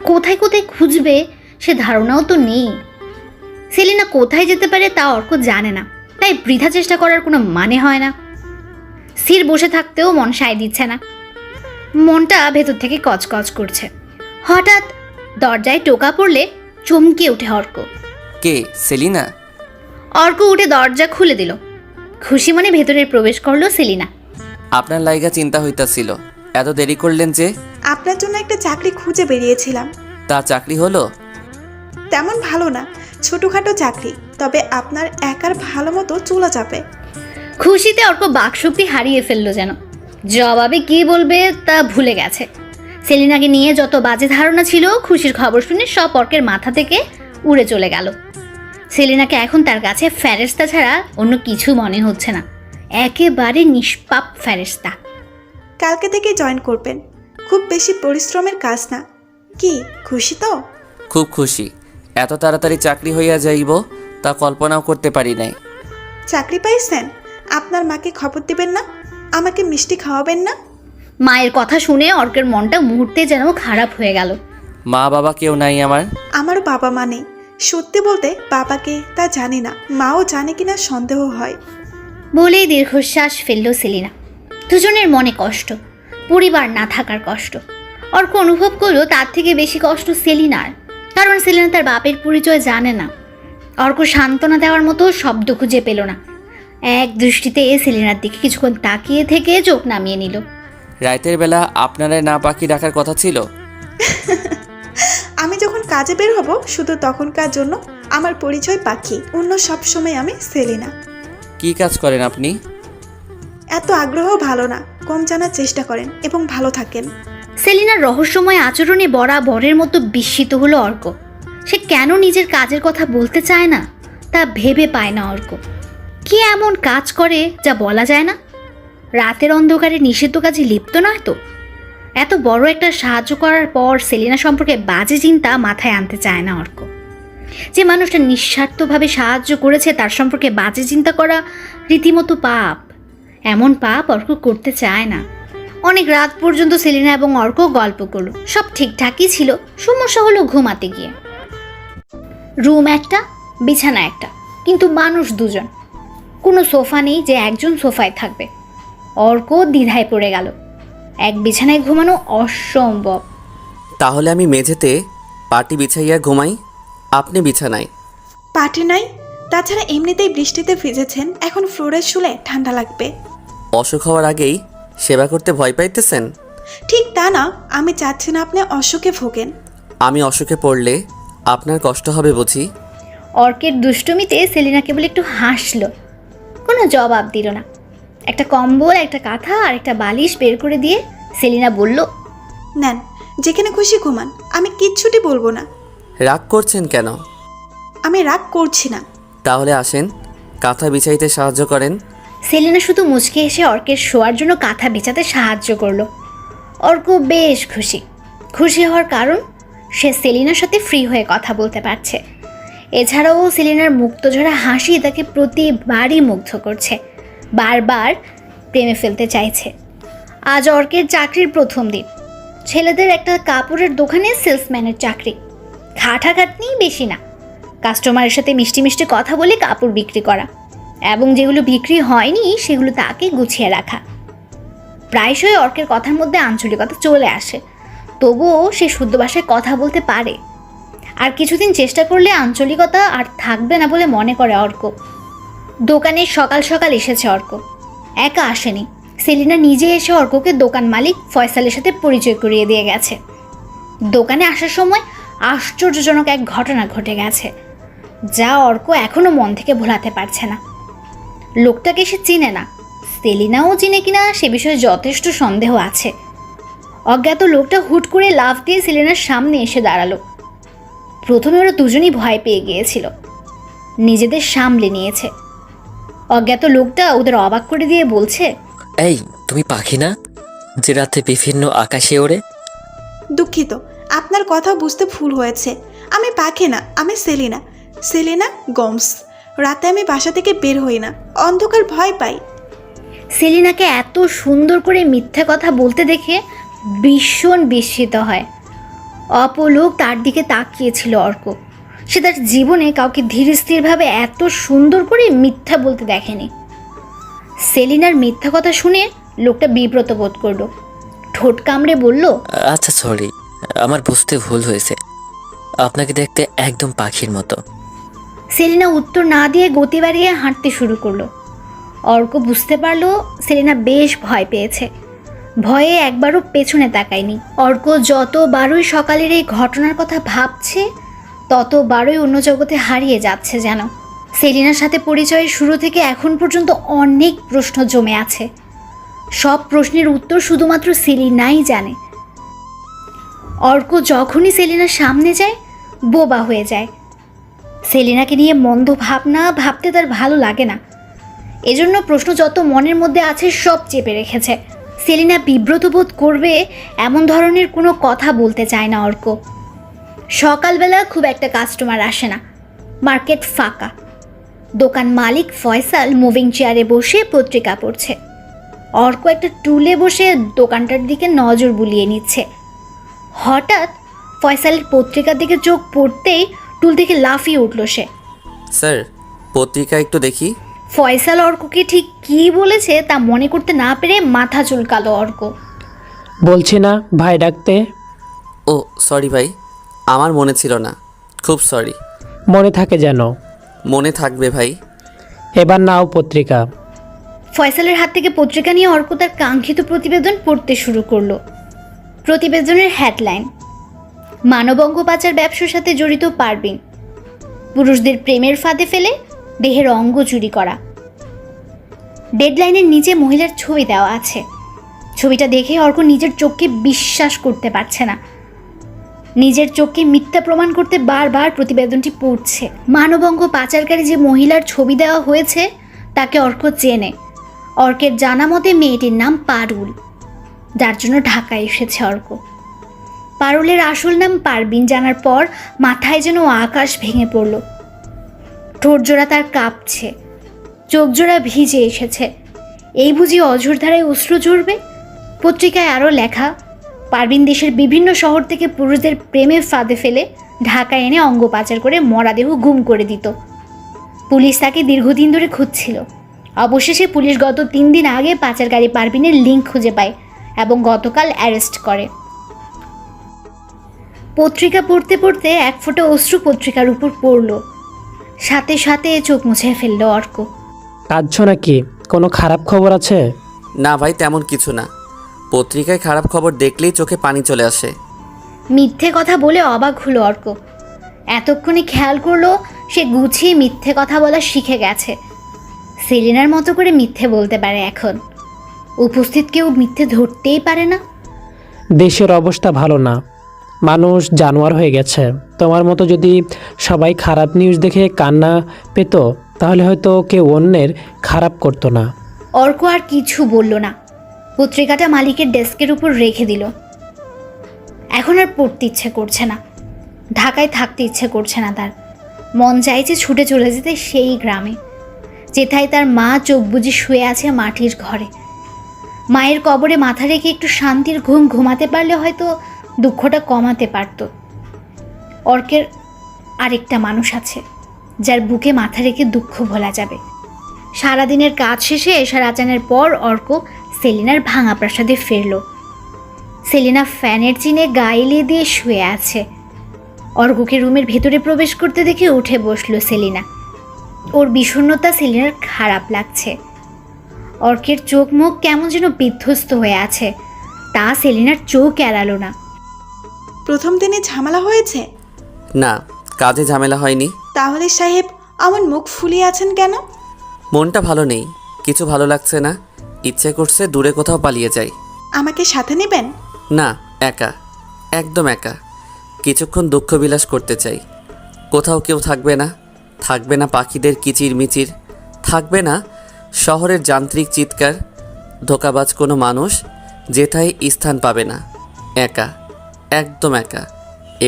কোথায় কোথায় খুঁজবে সে ধারণাও তো নেই। সেলিনা কোথায় যেতে পারে তা অর্ক জানে না, তাই বৃথা চেষ্টা করার কোনো মানে হয় না। স্থির বসে থাকতেও মন সায় দিচ্ছে না, মনটা ভেতর থেকে কচকচ করছে। হঠাৎ দরজায় টোকা পড়লে চমকে ওঠে অর্ক। কে? সেলিনা? অর্ক উঠে দরজা খুলে দিল। খুশি মনে ভেতরে প্রবেশ করলো সেলিনা। আপনার লাইগা চিন্তা হইতাছিল, এত দেরি করলেন যে? আপনার জন্য একটা চাকরি খুঁজে বেরিয়েছিলাম। তা চাকরি হলো? তেমন ভালো না, ছোটোখাটো চাকরি, তবে আপনার একার ভালো মতো চলে যাবে। খুশিতে অর্ক বাকশক্তি হারিয়ে ফেললো যেন। জবাবে কি বলবে তা ভুলে গেছে। সেলিনাকে নিয়ে যত বাজে ধারণা ছিল খুশির খবর শুনে সব অর্কের মাথা থেকে উড়ে চলে গেল। সেলিনাকে এখন তার কাছে ফেরেশতা ছাড়া অন্য কিছু মনে হচ্ছে না, একেবারে নিষ্পাপ ফেরেশতা। কালকে থেকে জয়েন করবেন, খুব বেশি পরিশ্রমের কাজ না, কি খুশি তো? খুব খুশি। এত তাড়াতাড়ি চাকরি হইয়া যাইব তা কল্পনাও করতে পারি নাই। চাকরি পাইছেন? আপনার মাকে খবর দিবেন না? আমাকে মিষ্টি খাওয়াবেন না? মায়ের কথা শুনে অর্কের মনটা মুহূর্তে যেন খারাপ হয়ে গেল। মা বাবা কেউ নাই আমার। আমারও বাবা মা নেই। সত্যি বলতে বাবাকে তা জানি না, মাও জানে কিনা সন্দেহ হয়। বলেই দীর্ঘশ্বাস ফেলল সেলিনা। দুজনের মনে কষ্ট, পরিবার না থাকার কষ্ট। অর্ক অনুভব করলো তার থেকে বেশি কষ্ট সেলিনার, কারণ সেলিনা তার বাপের পরিচয় জানে না। অর্ক সান্ত্বনা দেওয়ার মতো শব্দ খুঁজে পেল না। এক দৃষ্টিতে সেলিনার দিকে কিছুক্ষণ তাকিয়ে থেকে চোখ নামিয়ে নিল। রাতের বেলা আপনারা না পাখি ডাকার কথা ছিল। আমি যখন কাজে বের হব শুধু তখনকার জন্য আমার পরিচয় পাখি, অন্য সব সময় আমি সেলিনা। কি কাজ করেন আপনি? এত আগ্রহ ভালো না, কম জানার চেষ্টা করেন এবং ভালো থাকেন। সেলিনার রহস্যময় আচরণে বরাবরের মতো বিস্মিত হলো অর্ক। সে কেন নিজের কাজের কথা বলতে চায় না তা ভেবে পায় না অর্ক। কি এমন কাজ করে যা বলা যায় না? রাতের অন্ধকারে নিষিদ্ধ কাজে লিপ্ত নয় তো? এত বড় একটা সাহায্য করার পর সেলিনা সম্পর্কে বাজে চিন্তা মাথায় আনতে চায় না অর্ক। যে মানুষটা নিঃস্বার্থভাবে সাহায্য করেছে তার সম্পর্কে বাজে চিন্তা করা রীতিমতো পাপ। এমন পাপ অর্ক করতে চায় না। অনেক রাত পর্যন্ত সেলিনা এবং অর্ক গল্প করলো। সব ঠিকঠাকই ছিল, সমস্যা হলো ঘুমাতে গিয়ে। রুম একটা, বিছানা একটা, কিন্তু মানুষ দুজন। কোনো সোফা নেই যে একজন সোফায় থাকবে। অর্ক দ্বিধায় পড়ে গেল। এক বিছানায় ঘুমানো অসম্ভব। তাহলে আমি মেঝেতে পাটি বিছাইয়া ঘুমাই, আপনি বিছানায়। পাটি নাই? তাছাড়া এমনিতেই বৃষ্টিতে ভিজেছেন, এখন ফ্লোরে শুলে ঠান্ডা লাগবে। অসুখ হওয়ার আগেই সেবা করতে ভয় পাইতেছেন? ঠিক তা না, আমি চাচ্ছি না আপনি অসুখে ভোগেন। আমি অসুখে পড়লে আপনার কষ্ট হবে বুঝি? অর্কের দুষ্টুমিতে সেলিনা কেবল একটু হাসল, কোনো জবাব দিল না। একটা কম্বল, একটা কাঁথা আর একটা বালিশ বের করে দিয়ে সেলিনা বলল, নেন, যেখানে খুশি ঘুমান, আমি কিচ্ছুটি বলবো না। রাগ করছেন কেন? আমি রাগ করছি না। তাহলে আসেন, কাঁথা বিছাইতে সাহায্য করেন। সেলিনা শুধু মুচকে এসে অর্কের শোয়ার জন্য কাঁথা বিছাতে সাহায্য করলো। অর্ক বেশ খুশি। খুশি হওয়ার কারণ, সে সেলিনার সাথে ফ্রি হয়ে কথা বলতে পারছে। এছাড়াও সেলিনার মুক্তঝরা হাসি তাকে প্রতিবারই মুগ্ধ করছে, বারবার প্রেমে ফেলতে চাইছে। আজ অর্কের চাকরির প্রথম দিন। ছেলেদের একটা কাপড়ের দোকানে সেলসম্যানের চাকরি। খাটাখাটনি বেশি না, কাস্টমারের সাথে মিষ্টি মিষ্টি কথা বলে কাপড় বিক্রি করা, এবং যেগুলো বিক্রি হয়নি সেগুলো তাকে গুছিয়ে রাখা। প্রায়শই অর্কের কথার মধ্যে আঞ্চলিকতা চলে আসে, তবুও সে শুদ্ধ ভাষায় কথা বলতে পারে। আর কিছুদিন চেষ্টা করলে আঞ্চলিকতা আর থাকবে না বলে মনে করে অর্ক। দোকানে সকাল সকাল এসেছে অর্ক, একা আসেনি। সেলিনা নিজে এসে অর্ককে দোকান মালিক ফয়সালের সাথে পরিচয় করিয়ে দিয়ে গেছে। দোকানে আসার সময় আশ্চর্যজনক এক ঘটনা ঘটে গেছে, যা অর্ক এখনও মন থেকে ভোলাতে পারছে না। লোকটাকে সে চিনে না, সেলিনাও চিনে কিনা সে বিষয়ে যথেষ্ট সন্দেহ আছে। অজ্ঞাত লোকটা হুট করে লাফ দিয়ে সেলিনার সামনে এসে দাঁড়ালো। প্রথমে ওরা দুজনই ভয় পেয়ে গিয়েছিল, নিজেদের সামলে নিয়েছে। অজ্ঞাত লোকটা ওদের অবাক করে দিয়ে বলছে, এই তুমি পাখি না যে রাতে বিভিন্ন আকাশে ওড়ে? দুঃখিত, আপনার কথা বুঝতে ভুল হয়েছে। আমি পাখি না, আমি সেলিনা, সেলিনা গমস। রাতে আমি বাসা থেকে বের হই না, অন্ধকার ভয় পাই। সেলিনাকে এত সুন্দর করে মিথ্যা কথা বলতে দেখে ভীষণ বিস্মিত হয়। অপলোক তার দিকে তাকিয়েছিল অর্ক। সে তার জীবনে কাউকে ধীর স্থিরভাবে এত সুন্দর করে মিথ্যা বলতে দেখেনি। সেলিনার মিথ্যা কথা শুনে লোকটা বিব্রত বোধ করলো, ঠোঁট কামড়ে বলল, আচ্ছা সরি, আমার বুঝতে ভুল হয়েছে। আপনাকে দেখতে একদম পাখির মতো। সেলিনা উত্তর না দিয়ে গতি বাড়িয়ে হাঁটতে শুরু করলো। অর্ক বুঝতে পারলো সেলিনা বেশ ভয় পেয়েছে। ভয়ে একবারও পেছনে তাকায়নি। অর্ক যতবারই সকালের এই ঘটনার কথা ভাবছে ততবারই অন্য জগতে হারিয়ে যাচ্ছে যেন। সেলিনার সাথে পরিচয়ের শুরু থেকে এখন পর্যন্ত অনেক প্রশ্ন জমে আছে। সব প্রশ্নের উত্তর শুধুমাত্র সেলিনাই জানে। অর্ক যখনই সেলিনার সামনে যায় বোবা হয়ে যায়। সেলিনাকে নিয়ে মন্দ ভাবনা ভাবতে তার ভালো লাগে না। এজন্য প্রশ্ন যত মনের মধ্যে আছে সব চেপে রেখেছে। সেলিনা বিব্রত বোধ করবে এমন ধরনের কোনো কথা বলতে চায় না অর্ক। সকালবেলা খুব একটা কাস্টমার আসে না, মার্কেট ফাঁকা। দোকান মালিক ফয়সাল মুভিং চেয়ারে বসে পত্রিকা পড়ছে। অর্ক একটা টুলে বসে দোকানটার দিকে নজর বুলিয়ে নিচ্ছে। হঠাৎ ফয়সালের পত্রিকার দিকে চোখ পড়তেই টুল থেকে লাফিয়ে উঠল সে। স্যার, পত্রিকা একটু দেখি। ফয়সাল অর্ককে ঠিক কী বলেছে তা মনে করতে না পেরে মাথা চুলকালো অর্ক। বলছি না ভাই ডাকতে। ও সরি ভাই, আমার মনে ছিল না, খুব সরি। মনে থাকে যেন। মনে থাকবে ভাই। এবার নাও পত্রিকা। ফয়সালের হাত থেকে পত্রিকা নিয়ে অর্ক তার কাঙ্ক্ষিত প্রতিবেদন পড়তে শুরু করলো। প্রতিবেদনের হেডলাইন: মানবাঙ্গ পাচার ব্যবসার সাথে জড়িত পারভিন, পুরুষদের প্রেমের ফাঁদে ফেলে দেহের অঙ্গ চুরি করা। ডেডলাইনের নিচে মহিলার ছবি দেওয়া আছে। ছবিটা দেখে অর্ক নিজের চোখকে বিশ্বাস করতে পারছে না। নিজের চোখকে মিথ্যা প্রমাণ করতে বারবার প্রতিবেদনটি পড়ছে। মানবাঙ্গ পাচারকারী যে মহিলার ছবি দেওয়া হয়েছে তাকে অর্ক চেনে। অর্কের জানা মতে মেয়েটির নাম পারুল, যার জন্য ঢাকায় এসেছে অর্ক। পারুলের আসল নাম পারভিন জানার পর মাথায় যেন আকাশ ভেঙে পড়ল। ঠোঁটজোড়া তার কাঁপছে, চোখজোড়া ভিজে এসেছে। এই বুঝি অঝোর ধারায় অশ্রু ঝরবে। পত্রিকায় আরও লেখা, পারভিন দেশের বিভিন্ন শহর থেকে পুরুষদের প্রেমে ফাঁদে ফেলে ঢাকায় এনে অঙ্গ পাচার করে মরাদেহ গুম করে দিত। পুলিশ তাকে দীর্ঘদিন ধরে খুঁজছিল। অবশেষে পুলিশ গত 3 দিন আগে পাচারকারী পারভিনের লিঙ্ক খুঁজে পায় এবং গতকাল অ্যারেস্ট করে। পত্রিকা পড়তে পড়তে এক ফোঁটা অশ্রু পত্রিকার উপর পড়ল। সাথে সাথে চোখ মুছে ফেলল অর্ক। কাঁদছো নাকি? কোনো খারাপ খবর আছে? না ভাই, তেমন কিছু না। পত্রিকায় খারাপ খবর দেখলেই চোখে পানি চলে আসে। মিথ্যে কথা বলে অবাক হলো অর্ক। এতক্ষণে খেয়াল করলো সে গুছিয়ে মিথ্যে কথা বলা শিখে গেছে। সেলিনার মতো করে মিথ্যে বলতে পারে এখন। উপস্থিত কেউ মিথ্যে ধরতেই পারে না। দেশের অবস্থা ভালো না, মানুষ জানোয়ার হয়ে গেছে। তোমার মতো যদি সবাই খারাপ নিউজ দেখে কান্না পেত তাহলে হয়তো কেউ অন্যের খারাপ করতো না। অর্ক আর কিছু বলল না। পত্রিকাটা মালিকের ডেস্কের উপর রেখে দিল। এখন আর পড়তে ইচ্ছে করছে না, ঢাকায় থাকতে ইচ্ছে করছে না তার। মন চাইছে ছুটে চলে যেতে সেই গ্রামে, যেথায় তার মা চোখ বুজে শুয়ে আছে মাটির ঘরে। মায়ের কবরে মাথা রেখে একটু শান্তির ঘুম ঘুমাতে পারলে হয়তো দুঃখটা কমাতে পারত। অর্কের আরেকটা মানুষ আছে যার বুকে মাথা রেখে দুঃখ ভোলা যাবে। সারাদিনের কাজ শেষে এশার আজানের পর অর্ক সেলিনার ভাঙা প্রাসাদে ফিরল। সেলিনা ফ্যানের চিনে গা এলিয়ে দিয়ে শুয়ে আছে। অর্ককে রুমের ভেতরে প্রবেশ করতে দেখে উঠে বসল সেলিনা। ওর বিষণ্ণতা সেলিনার খারাপ লাগছে। অর্কের চোখ মুখ কেমন যেন বিধ্বস্ত হয়ে আছে, তা সেলিনার চোখ এড়ালো না। প্রথম দিনে ঝামেলা হয়েছে? না, কাজে ঝামেলা হয়নি। তাহলে সাহেব আমার মুখ ফুলিয়ে আছেন কেন? মনটা ভালো নেই, কিছু ভালো লাগছে না। ইচ্ছে করছে দূরে কোথাও পালিয়ে যাই। আমাকে সাথে নেবেন? না, একা, একদম একা। কিছুক্ষণ দুঃখ বিলাস করতে চাই। কোথাও কেউ থাকবে না, থাকবে না পাখিদের কিচিরমিচির, থাকবে না শহরের যান্ত্রিক চিৎকার, ধোঁকাবাজ কোনো মানুষ যেথায় স্থান পাবে না। একা, একদম একা।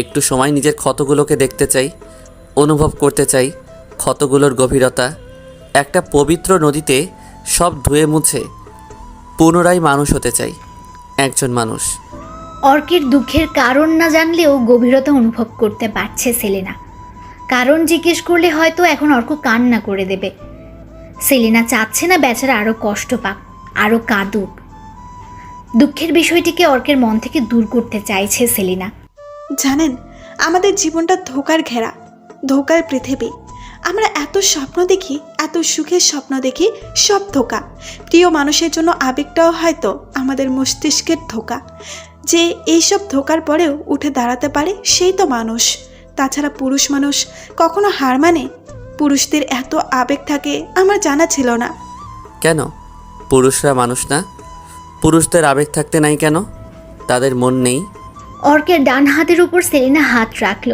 একটু সময় নিজের ক্ষতগুলোকে দেখতে চাই, অনুভব করতে চাই ক্ষতগুলোর গভীরতা। একটা পবিত্র নদীতে সব ধুয়ে মুছে পুনরায় মানুষ হতে চাই, একজন মানুষ। অর্কের দুঃখের কারণ না জানলেও গভীরতা অনুভব করতে পারছে সেলিনা। কারণ জিজ্ঞেস করলে হয়তো এখন অর্ক কান্না করে দেবে। সেলিনা চাচ্ছে না বেচারা আরও কষ্ট পাক, আরও কাঁদুক। দুঃখের বিষয়টিকে অর্কের মন থেকে দূর করতে চাইছে সেলিনা। জানেন, আমাদের জীবনটা ধোঁকার ঘেরা, ধোঁকার পৃথিবী। আমরা এত স্বপ্ন দেখি, এত সুখের স্বপ্ন দেখি, সব ধোঁকা। প্রিয় মানুষের জন্য আবেগটাও হয়তো আমাদের মস্তিষ্কের ধোঁকা। যে এইসব ধোঁকার পরেও উঠে দাঁড়াতে পারে সেই তো মানুষ। তাছাড়া পুরুষ মানুষ কখনো হার মানে? পুরুষদের এত আবেগ থাকে আমার জানা ছিল না। কেন পুরুষরা মানুষ না? পুরুষদের আবেগ থাকতে নাই কেন? তাদের মন নেই? অর্কের ডান হাতের উপর সেলিনা হাত রাখল।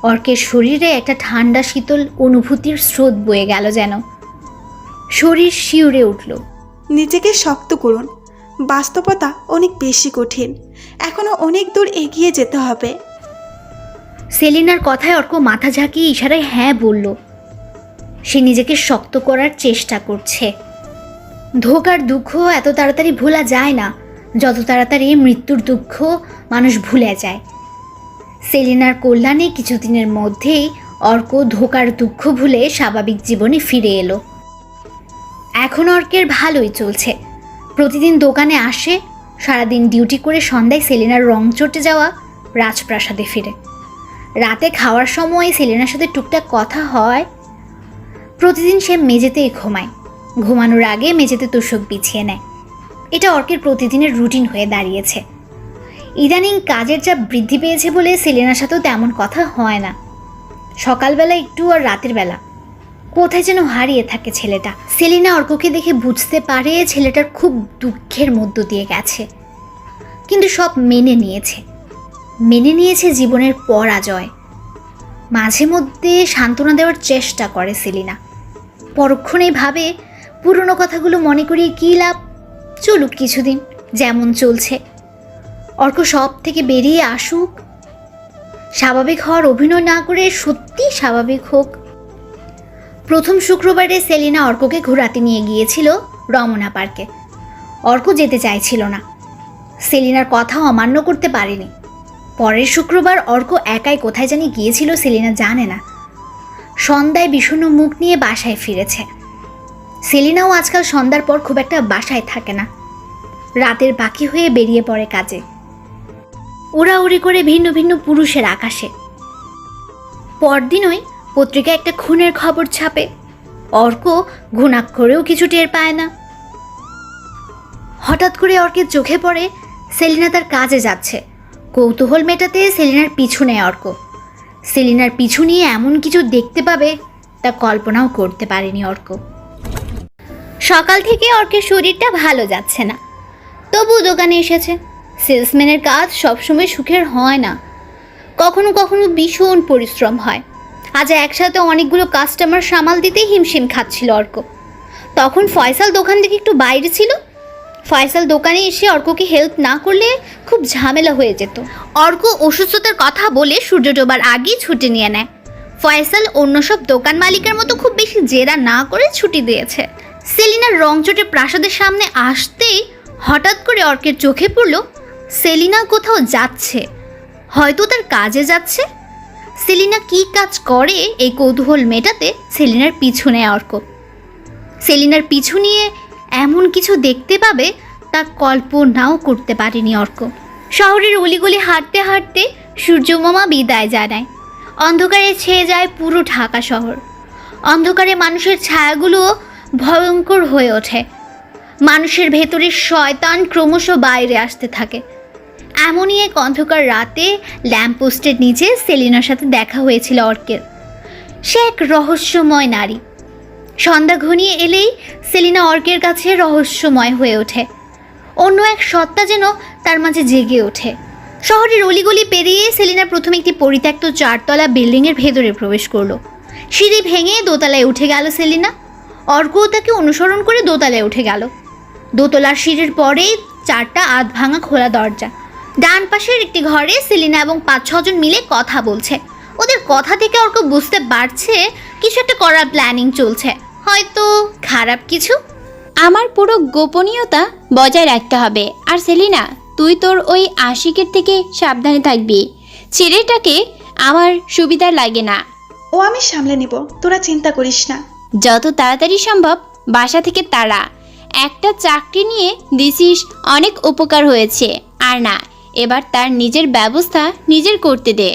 অর্কের শরীরে একটা ঠান্ডা শীতল অনুভূতির স্রোত বয়ে গেল যেন। শরীর শিউরে উঠল। নিজেকে শক্ত করুন, বাস্তবতা অনেক বেশি কঠিন, এখনও অনেক দূর এগিয়ে যেতে হবে। সেলিনার কথায় অর্ক মাথা ঝাঁকিয়ে ইশারায় হ্যাঁ বলল। সে নিজেকে শক্ত করার চেষ্টা করছে। ধোকার দুঃখ এত তাড়াতাড়ি ভোলা যায় না যত তাড়াতাড়ি মৃত্যুর দুঃখ মানুষ ভুলে যায়। সেলিনার কল্যাণে কিছুদিনের মধ্যেই অর্ক ধোকার দুঃখ ভুলে স্বাভাবিক জীবনে ফিরে এলো। এখন অর্কের ভালোই চলছে। প্রতিদিন দোকানে আসে, সারাদিন ডিউটি করে সন্ধ্যায় সেলিনার রং চটে যাওয়া রাজপ্রাসাদে ফিরে। রাতে খাওয়ার সময় সেলিনার সাথে টুকটাক কথা হয়। প্রতিদিন সে মেঝেতেই ঘুমায়, ঘুমানোর আগে মেঝেতে তোষক বিছিয়ে নেয়। এটা অর্কের প্রতিদিনের রুটিন হয়ে দাঁড়িয়েছে। ইদানিং কাজের চাপ বৃদ্ধি পেয়েছে বলে সেলিনার সাথেও তেমন কথা হয় না। সকালবেলা একটু আর রাতের বেলা কোথায় যেন হারিয়ে থাকে ছেলেটা। সেলিনা অর্ককে দেখে বুঝতে পারে ছেলেটার খুব দুঃখের মধ্য দিয়ে গেছে, কিন্তু সব মেনে নিয়েছে জীবনের পরাজয়। মাঝে মধ্যে সান্ত্বনা দেওয়ার চেষ্টা করে সেলিনা, পরক্ষণেই ভাবে পুরনো কথাগুলো মনে করিয়ে কী লাভ, চলুক কিছুদিন যেমন চলছে। অর্ক সব থেকে বেরিয়ে আসুক, স্বাভাবিক হওয়ার অভিনয় না করে সত্যি স্বাভাবিক হোক। প্রথম শুক্রবারে সেলিনা অর্ককে ঘোরাতে নিয়ে গিয়েছিল রমনা পার্কে। অর্ক যেতে চাইছিল না, সেলিনার কথা অমান্য করতে পারেনি। পরের শুক্রবার অর্ক একাই কোথায় জানি গিয়েছিল সেলিনা জানে না। সন্ধ্যায় বিষণ্ণ মুখ নিয়ে বাসায় ফিরেছে। সেলিনাও আজকাল সন্ধ্যার পর খুব একটা বাসায় থাকে না, রাতের বাকি হয়ে বেরিয়ে পড়ে কাজে, উড়াউড়ি করে ভিন্ন ভিন্ন পুরুষের আকাশে। পরদিনই পত্রিকায় একটা খুনের খবর ছাপে। অর্ক ঘুণাক্ষরেও কিছু টের পায় না। হঠাৎ করে অর্কের চোখে পড়ে সেলিনা তার কাজে যাচ্ছে। কৌতূহল মেটাতে সেলিনার পিছু নেয় অর্ক। সেলিনার পিছু নিয়ে এমন কিছু দেখতে পাবে তা কল্পনাও করতে পারেনি অর্ক। সকাল থেকে অর্কের শরীরটা ভালো যাচ্ছে না, তবু দোকানে এসেছে। সেলসম্যানের কাজ সবসময় সুখের হয় না, কখনো কখনো ভীষণ পরিশ্রম হয়। আজ একসাথে অনেকগুলো কাস্টমার সামাল দিতেই হিমশিম খাচ্ছিল অর্ক। তখন ফয়সাল দোকান থেকে একটু বাইরে ছিল। ফয়সাল দোকানে এসে অর্ককে হেল্প না করলে খুব ঝামেলা হয়ে যেত। অর্ক অসুস্থতার কথা বলে সূর্য ডোবার আগেই ছুটি নিয়ে নেয়। ফয়সাল অন্য সব দোকান মালিকের মতো খুব বেশি জেরা না করে ছুটি দিয়েছে। সেলিনার রংচটে প্রাসাদের সামনে আসতেই হঠাৎ করে অর্কের চোখে পড়ল সেলিনা কোথাও যাচ্ছে, হয়তো তার কাজে যাচ্ছে। সেলিনা কী কাজ করে এই কৌতূহল মেটাতে সেলিনার পিছু নেয় অর্ক। সেলিনার পিছু নিয়ে এমন কিছু দেখতে পাবে তা কল্পনাও করতে পারেনি অর্ক। শহরের অলিগলি হাঁটতে হাঁটতে সূর্যমামা বিদায় জানায়। অন্ধকারে ছেয়ে যায় পুরো ঢাকা শহর। অন্ধকারে মানুষের ছায়াগুলোও ভয়ঙ্কর হয়ে ওঠে। মানুষের ভেতরের শয়তান ক্রমশ বাইরে আসতে থাকে। এমনই এক অন্ধকার রাতে ল্যাম্পপোস্টের নিচে সেলিনার সাথে দেখা হয়েছিল অর্কের। সে এক রহস্যময় নারী। সন্ধ্যা ঘনিয়ে এলেই সেলিনা অর্কের কাছে রহস্যময় হয়ে ওঠে। অন্য এক সত্তা যেন তার মাঝে জেগে ওঠে। শহরের অলিগলি পেরিয়ে সেলিনা প্রথমে একটি পরিত্যক্ত 4তলা বিল্ডিংয়ের ভেতরে প্রবেশ করলো। সিঁড়ি ভেঙে দোতলায় উঠে গেল সেলিনা। অর্কও তাকে অনুসরণ করে দোতলায় উঠে গেল। দোতলার সিঁড়ির পরেই 4টা আধ ভাঙা খোলা দরজা। ডান পাশের একটি ঘরে সেলিনা এবং 5-6 জন মিলে কথা বলছে। ওদের কথা থেকে অর্ক বুঝতে পারছে কিছু একটা করার প্ল্যানিং চলছে, হয়তো খারাপ কিছু। আমার পুরো গোপনীয়তা বজায় রাখতে হবে। আর সেলিনা, তুই তোর ওই আশিকের থেকে সাবধানে থাকবি। ছেলেটাকে আমার সুবিধার লাগে না। ও আমি সামলে নিব, তোরা চিন্তা করিস না। যত তাড়াতাড়ি সম্ভব বাসা থেকে তাড়া। একটা চাকরি নিয়ে দিছিস, অনেক উপকার হয়েছে। আর না, এবার তার নিজের ব্যবস্থা নিজের করতে দে।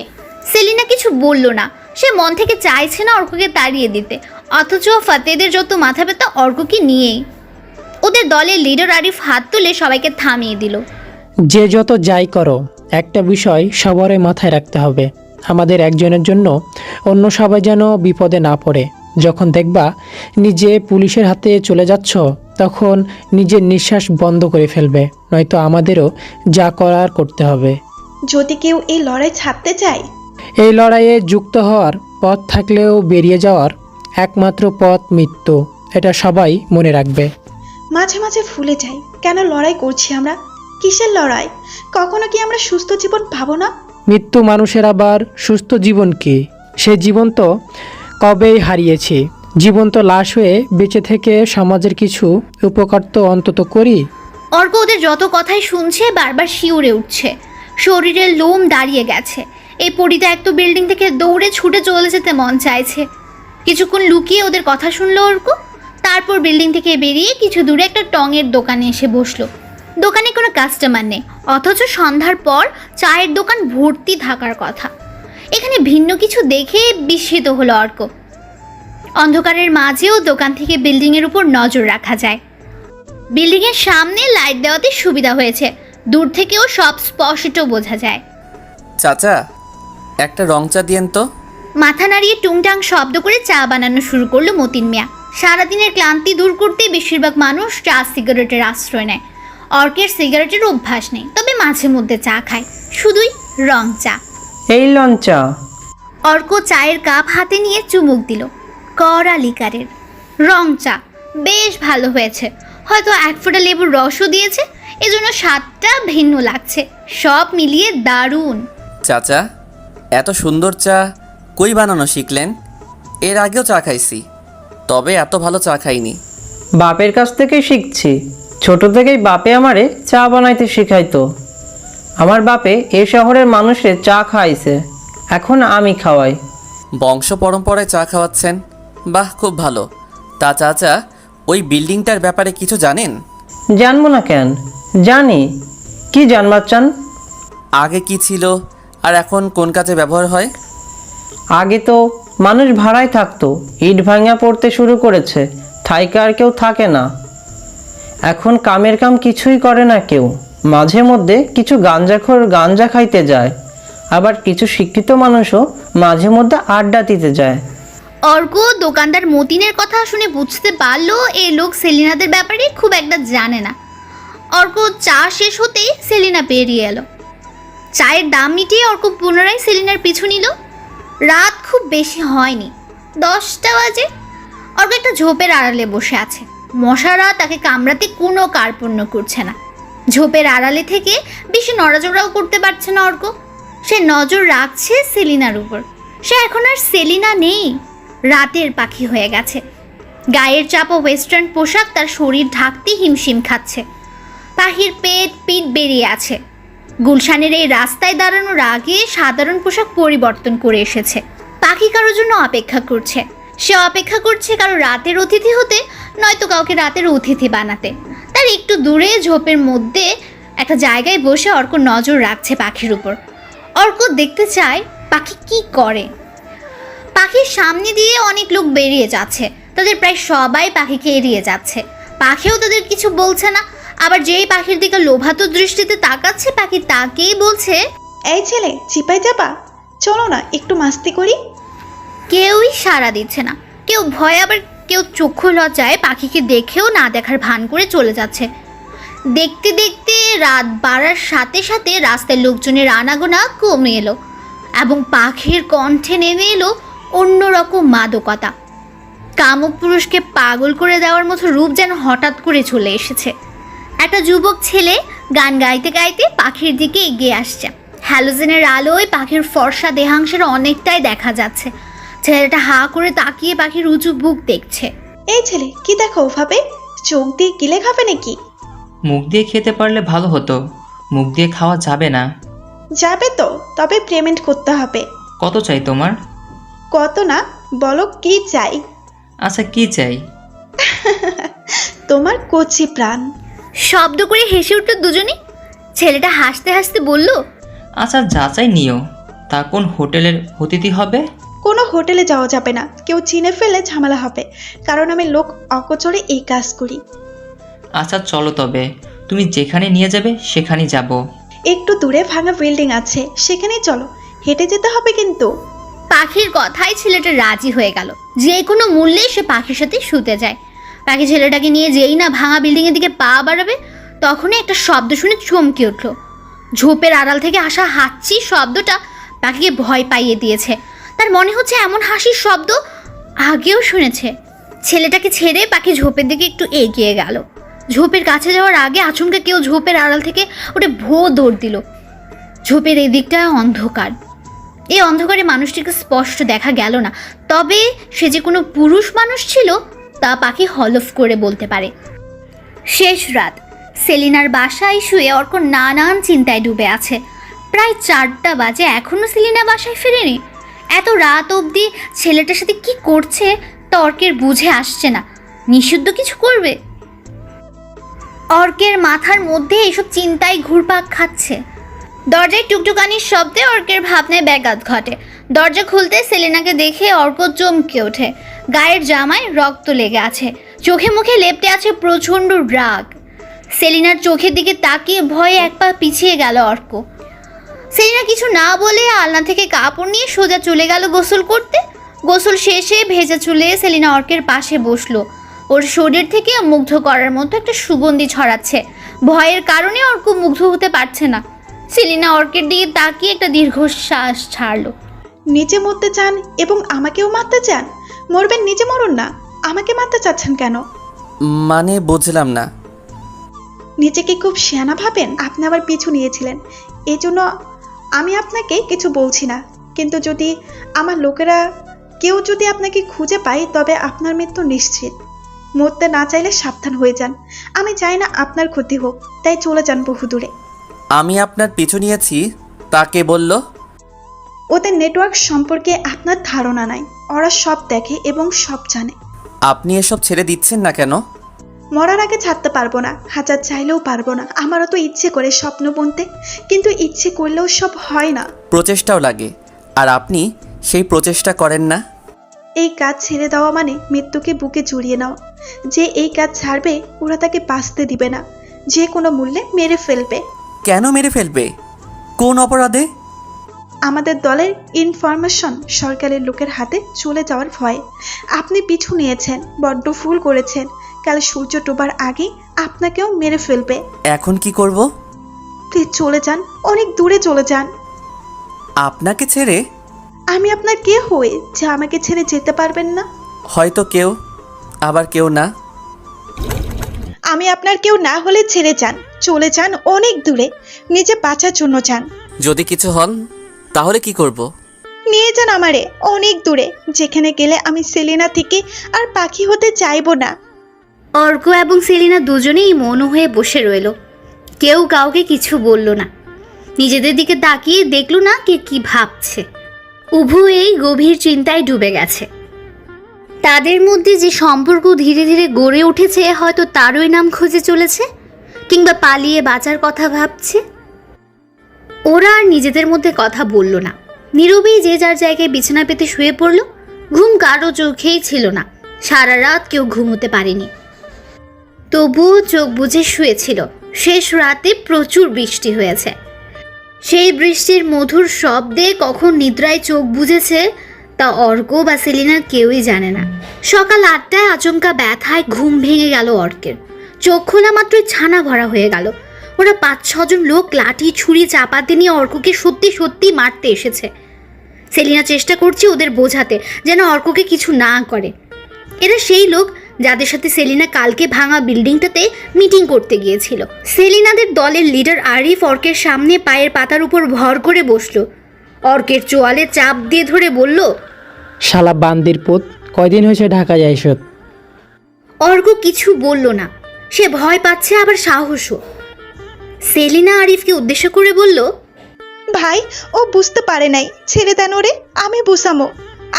সেলিনা কিছু বলল না। সে মন থেকে চাইছে না অর্ককে তাড়িয়ে দিতে, অথচ ফাতেদের যত মাথা ব্যথা অর্ককে নিয়েই। ওদের দলের লিডার আরিফ হাত তুলে সবাইকে থামিয়ে দিল। যে যত যাই করো, একটা বিষয় সবারই মাথায় রাখতে হবে, আমাদের একজনের জন্য অন্য সবাই যেন বিপদে না পড়ে। যখন দেখবা নিজে পুলিশের হাতে চলে যাচ্ছ, তখন নিজের নিঃশ্বাস বন্ধ করে ফেলবে, নয়তো আমাদেরও যা করার করতে হবে। যদি কেউ এই লড়াই ছাড়তে চায়, এই লড়াইয়ে যুক্ত হওয়ার পথ থাকলেও বেরিয়ে যাওয়ার একমাত্র পথ মৃত্যু, এটা সবাই মনে রাখবে। মাঝে মাঝে ভুলে যাই কেন লড়াই করছি আমরা। কিসের লড়াই? কখনো কি আমরা সুস্থ জীবন পাবো না? মৃত্যু মানুষের আবার সুস্থ জীবন কি? সে জীবন তো কবেই হারিয়েছি। জীবন্ত লাশ হয়ে বেঁচে থেকে সমাজের কিছু উপকার তো অন্তত করি। অর্ক ওদের যত কথাই শুনছে বারবার শিউরে উঠছে, শরীরের লোম দাঁড়িয়ে গেছে। এই পরিত্যক্ত বিল্ডিং থেকে দৌড়ে ছুটে চলে যেতে মন চাইছে। কিছুক্ষণ লুকিয়ে ওদের কথা শুনলো অর্ক, তারপর বিল্ডিং থেকে বেরিয়ে কিছু দূরে একটা টঙের দোকানে এসে বসলো। দোকানে কোনো কাস্টমার নেই, অথচ সন্ধ্যার পর চায়ের দোকান ভর্তি থাকার কথা। এখানে ভিন্ন কিছু দেখে বিস্মিত হলো অর্ক। অন্ধকারের মাঝেও দোকান থেকে বিল্ডিংয়ের উপর নজর রাখা যায়। বিল্ডিংয়ের সামনে লাইট দেওয়াতে সুবিধা হয়েছে, দূর থেকেও সব স্পষ্ট বোঝা যায়। চাচা, একটা রং চা দিয়েন তো। মাথা নাড়িয়ে টুংটাং শব্দ করে চা বানানো শুরু করলো মতিন মিয়া। সারাদিনের ক্লান্তি দূর করতে বেশিরভাগ মানুষ চা সিগারেটের আশ্রয় নেয়। অর্কের সিগারেটের অভ্যাস নেই, তবে মাঝে মধ্যে চা খায়, শুধুই রং চা। এই লঞ্চা। অর্ক চায়ের কাপ হাতে নিয়ে চুমুক দিল। কড়া লিকারের রং চা, বেশ ভালো হয়েছে। হয়তো এক ফোঁটা লেবুর রসও দিয়েছে, এজন্য স্বাদটা ভিন্ন লাগছে। সব মিলিয়ে দারুণ। চাচা, এত সুন্দর চা কই বানানো শিখলেন? এর আগেও চা খাইছি, তবে এত ভালো চা খাইনি। বাপের কাছ থেকে শিখছি। ছোট থেকেই বাপে আমারে চা বানাইতে শিখাইতো। আমার বাপে এ শহরের মানুষের চা খাইছে, এখন আমি খাওয়াই। বংশ পরম্পরায় চা খাওয়াচ্ছেন, বাহ, খুব ভালো। তা চাচা, ওই বিল্ডিংটার ব্যাপারে কিছু জানেন? জানবো না কেন, জানি। কি জানবার চান? আগে কি ছিল আর এখন কোন কাজে ব্যবহার হয়? আগে তো মানুষ ভাড়ায় থাকতো, ইট ভাঙা পড়তে শুরু করেছে, ঠাইকা আর কেউ থাকে না। এখন কামের কাম কিছুই করে না কেউ। মাঝে মধ্যে কিছু গাঞ্জাখোর গাঞ্জা খাইতে যায়, আবার কিছু শিক্ষিত মানুষও মাঝে মধ্যে আড্ডা দিতে যায়। অর্ক দোকানদার মতিনের কথা শুনে বুঝতে পারলো এই লোক সেলিনাদের ব্যাপারে খুব একটা জানে না। অর্ক চা শেষ হতেই সেলিনা বেরিয়ে এলো। চায়ের দাম মিটিয়ে অর্ক পুনরায় সেলিনার পিছু নিল। রাত খুব বেশি হয়নি, 10টা বাজে। অর্ক একটা ঝোপের আড়ালে বসে আছে। মশারা তাকে কামড়াতে কোনো কার্পণ্য করছে না। ঝোপের আড়ালে থেকে বেশি নড়াচড়াও করতে পারছে না অর্ক। সে নজর রাখছে সেলিনার উপর। সে এখন আর সেলিনা নেই, রাতের পাখি হয়ে গেছে। গায়ের চাপা ওয়েস্টার্ন পোশাক তার শরীর ঢাকতে হিমশিম খাচ্ছে। পাখির পেট পিঠ বেরিয়ে আছে। গুলশানের এই রাস্তায় দাঁড়ানোর আগে সাধারণ পোশাক পরিবর্তন করে এসেছে। পাখি কারোর জন্য অপেক্ষা করছে। সে অপেক্ষা করছে কারো রাতের অতিথি হতে, নয়তো কাউকে রাতের অতিথি বানাতে। তার একটু দূরে ঝোপের মধ্যে একটা জায়গায় বসে অর্ক নজর রাখছে পাখির উপর। অর্ক দেখতে চায় পাখি কি করে। পাখির সামনে দিয়ে অনেক লোক বেরিয়ে যাচ্ছে, তাদের প্রায় সবাই পাখিকে এড়িয়ে যাচ্ছে। পাখিও তাদের কিছু বলছে না। আবার যেই পাখির দিকে লোভাত দৃষ্টিতে তাকাচ্ছে, পাখি তাকেই বলছে, এই ছেলে, চিপাই যাবা? চলো না একটু মাস্তি করি। কেউই সাড়া দিচ্ছে না। কেউ ভয়, আবার কেউ চক্ষু লজ্জায় পাখিকে দেখেও না দেখার ভান করে চলে যাচ্ছে। দেখতে দেখতে রাত বাড়ার সাথে সাথে রাস্তায় লোকজনের আনাগোনা কমে এলো এবং পাখির কণ্ঠে নেমে এলো অন্যরকম মাদকতা। কামুক পুরুষকে পাগল করে দেওয়ার মতো রূপ যেন হঠাৎ করে চলে এসেছে। একটা যুবক ছেলে গান গাইতে গাইতে পাখির দিকে এগিয়ে আসছে। হ্যালোজেনের আলোয় পাখির ফর্সা দেহাংশের অনেকটাই দেখা যাচ্ছে। ছেলেটা হা করে তাকিয়ে পাখির উঁচু বুক দেখছে। এই ছেলে, কি দেখো ওভাবে? চোখ দিয়ে গিলে খাবে নাকি? মুখ দিয়ে খেতে পারলে ভালো হতো, মুখ দিয়ে খাওয়া যাবে না। যাবে তো, তবে পেমেন্ট করতে হবে। কত চাই তোমার? কত না, বলো কি চাই? আচ্ছা, কি চাই? তোমার কচি প্রাণ। শব্দ করে হেসে উঠল দুজনেই। ছেলেটা হাসতে হাসতে বলল, আচ্ছা, যা চাই নিও। তা কোন হোটেলের অতিথি হবে? কোনো হোটেলে যাওয়া যাবে না, কেউ চিনে ফেলে ঝামেলা হবে, কারণ আমি লোক অকচরে এই কাজ করি। আচ্ছা চলো, তবে তুমি যেখানে নিয়ে যাবে সেখানেই যাব। একটু দূরে ভাঙা বিল্ডিং আছে, সেখানেই চলো। হেঁটে যেতে হবে কিন্তু। পাখির কথায় ছেলেটা রাজি হয়ে গেল। যে কোনো মূল্যে সে পাখির সাথে শুতে যায়। পাখি ছেলেটাকে নিয়ে যেই না ভাঙা বিল্ডিংয়ের দিকে পা বাড়াবে, তখনই একটা শব্দ শুনে চমকে উঠল। ঝোপের আড়াল থেকে আসা হাঁচি শব্দটা পাখিকে ভয় পাইয়ে দিয়েছে। তার মনে হচ্ছে এমন হাসির শব্দ আগেও শুনেছে। ছেলেটাকে ছেড়ে পাখি ঝোপের দিকে একটু এগিয়ে গেল। ঝোপের কাছে যাওয়ার আগে আচমকা কেউ ঝোপের আড়াল থেকে ওটা দৌড় দিল। ঝোপের এদিকটা অন্ধকার। এই অন্ধকারে মানুষটিকে স্পষ্ট দেখা গেল না, তবে সে যে কোনো পুরুষ মানুষ ছিল তা পাখি হলফ করে বলতে পারে। শেষ রাত, সেলিনার বাসায় শুয়ে অর্ক নানান চিন্তায় ডুবে আছে। প্রায় 4টা বাজে, এখনও সেলিনা বাসায় ফেরেনি। এত রাত অবধি ছেলেটার সাথে কি করছে তা অর্কের বুঝে আসছে না। নিষিদ্ধ কিছু করবে? অর্কের মাথার মধ্যে এইসব চিন্তায় ঘুরপাক খাচ্ছে। দরজায় টুকটুকানির শব্দে অর্কের ভাবনায় ব্যাঘাত ঘটে। দরজা খুলতে সেলিনাকে দেখে অর্ক চমকে ওঠে। গায়ের জামায় রক্ত লেগে আছে, চোখে মুখে লেপ্টে আছে প্রচণ্ড রাগ। সেলিনার চোখের দিকে তাকিয়ে ভয়ে এক পা পিছিয়ে গেল অর্ক। সেলিনা কিছু না বলে আলনা থেকে কাপড় নিয়ে সোজা চলে গেল গোসল করতে। গোসল শেষে ভেজা চুলে সেলিনা অর্কের পাশে বসলো। ওর শরীর থেকে মুগ্ধ করার মতো একটা সুগন্ধি ছড়াচ্ছে। ভয়ের কারণে অর্ক মুগ্ধ হতে পারছে না। সেলিনা অর্কের দিকে তাকিয়ে একটা দীর্ঘশ্বাস ছাড়লো। নিচে মরতে চান এবং আমাকেও মারতে চান? মরবেন, নিচে মরুন না। আমাকে মারতে চাচ্ছেন কেন? মানে বুঝলাম না। নিজেকে খুব শিয়ানা ভাবেন? আপনি আবার পিছু নিয়েছিলেন, এই জন্য আমি আপনাকে কিছু বলছি না। কিন্তু যদি আমার লোকেরা কেউ যদি আপনাকে খুঁজে পায় তবে আপনার মৃত্যু নিশ্চিত। মরতে না চাইলে সাবধান হয়ে যান। আমি চাই না আপনার ক্ষতি হোক, তাই চলে যান বহুদূরে। আমি আপনার পিছু নিয়েছি, তাকে বলল। ওদের নেটওয়ার্ক সম্পর্কে আপনার ধারণা নাই। ওরা সব দেখে এবং সব জানে। আপনি এসব ছেড়ে দিচ্ছেন না কেন? মরার আগে ছাড়তে পারবো না, হাজার চাইলেও পারবো না। আমারও তো ইচ্ছে করে স্বপ্ন বুনতে, কিন্তু ইচ্ছে করলেও সব হয় না। প্রচেষ্টাও লাগে, আর আপনি সেই প্রচেষ্টা করেন না। এই কাজ ছেড়ে দেওয়া মানে মৃত্যুকে বুকে জড়িয়ে নাও। যে এই কাজ ছাড়বে ওরা তাকে বাঁচতে দিবে না, যে কোনো মূল্যে মেরে ফেলবে। কেন মেরে ফেলবে? কোন অপরাধে? আমাদের দলের ইনফরমেশন সরকারের লোকের হাতে চলে যাওয়ার ভয়ে। আপনি পিছু নিয়েছেন, বড্ড ভুল করেছেন। কাল সূর্য ডোবার আগে আপনাকেও মেরে ফেলবে। এখন কি করব? প্লিজ চলে যান, অনেক দূরে চলে যান। আপনাকে ছেড়ে? আমি আপনার কে হই যে আমাকে ছেড়ে যেতে পারবেন না? হয়তো কেউ, আবার কেউ না। আমি আপনার কেউ না হলে ছেড়ে যান, চলে যান অনেক দূরে, নিজে বাঁচার জন্য যান। যদি কিছু হন তাহলে কি করব? নিয়ে যান আমারে অনেক দূরে, যেখানে গেলে আমি সেলিনা থেকে আর পাখি হতে চাইবো না। অর্ক এবং সেলিনা দুজনেই মৌন হয়ে বসে রইল। কেউ কাউকে কিছু বলল না, নিজেদের দিকে তাকিয়ে দেখল না কে কি ভাবছে। উভয়েই গভীর চিন্তায় ডুবে গেছে। তাদের মধ্যে যে সম্পর্ক ধীরে ধীরে গড়ে উঠেছে, হয়তো তারই নাম খুঁজে চলেছে, কিংবা পালিয়ে বাঁচার কথা ভাবছে। ওরা আর নিজেদের মধ্যে কথা বলল না, নীরবেই যে যার জায়গায় বিছানা পেতে শুয়ে পড়ল। ঘুম কারো চোখেই ছিল না, সারা রাত কেউ ঘুমোতে পারেনি। তবুও চোখ বুজে শুয়েছিল। শেষ রাতে প্রচুর বৃষ্টি হয়েছে। সেই বৃষ্টির মধুর শব্দে কখন নিদ্রায় চোখ বুজেছে তা অর্ক বা সেলিনা কেউই জানে না। সকাল 8টায় আচমকা ব্যথায় ঘুম ভেঙে গেল অর্কের। চোখ খোলা মাত্রই ছানা ভরা হয়ে গেল। ওরা 5-6 জন লোক লাঠি ছুরি চাপাতে নিয়ে অর্ককে সত্যি সত্যি মারতে এসেছে। সেলিনা চেষ্টা করছে ওদের বোঝাতে যেন অর্ককে কিছু না করে। এরা সেই লোক যাদের সাথে সেলিনা কালকে ভাঙা বিল্ডিংটাতে মিটিং করতে গিয়েছিল। সেলিনাদের দলের লিডার আরিফ অর্কের সামনে পায়ের পাতার উপর ভর করে বসলো। অর্কের চোয়ালে চাপ দিয়ে ধরে বলল, শালা বান্দির পুত, কয়দিন হয়েছে ঢাকা যাইছত? অর্ক কিছু বলল না, সে ভয় পাচ্ছে আবার সাহসও। সেলিনা আরিফকে উদ্দেশ্য করে বলল, ভাই, ও বুঝতে পারে নাই, ছেড়ে দেন ওরে, আমি বুঝামো।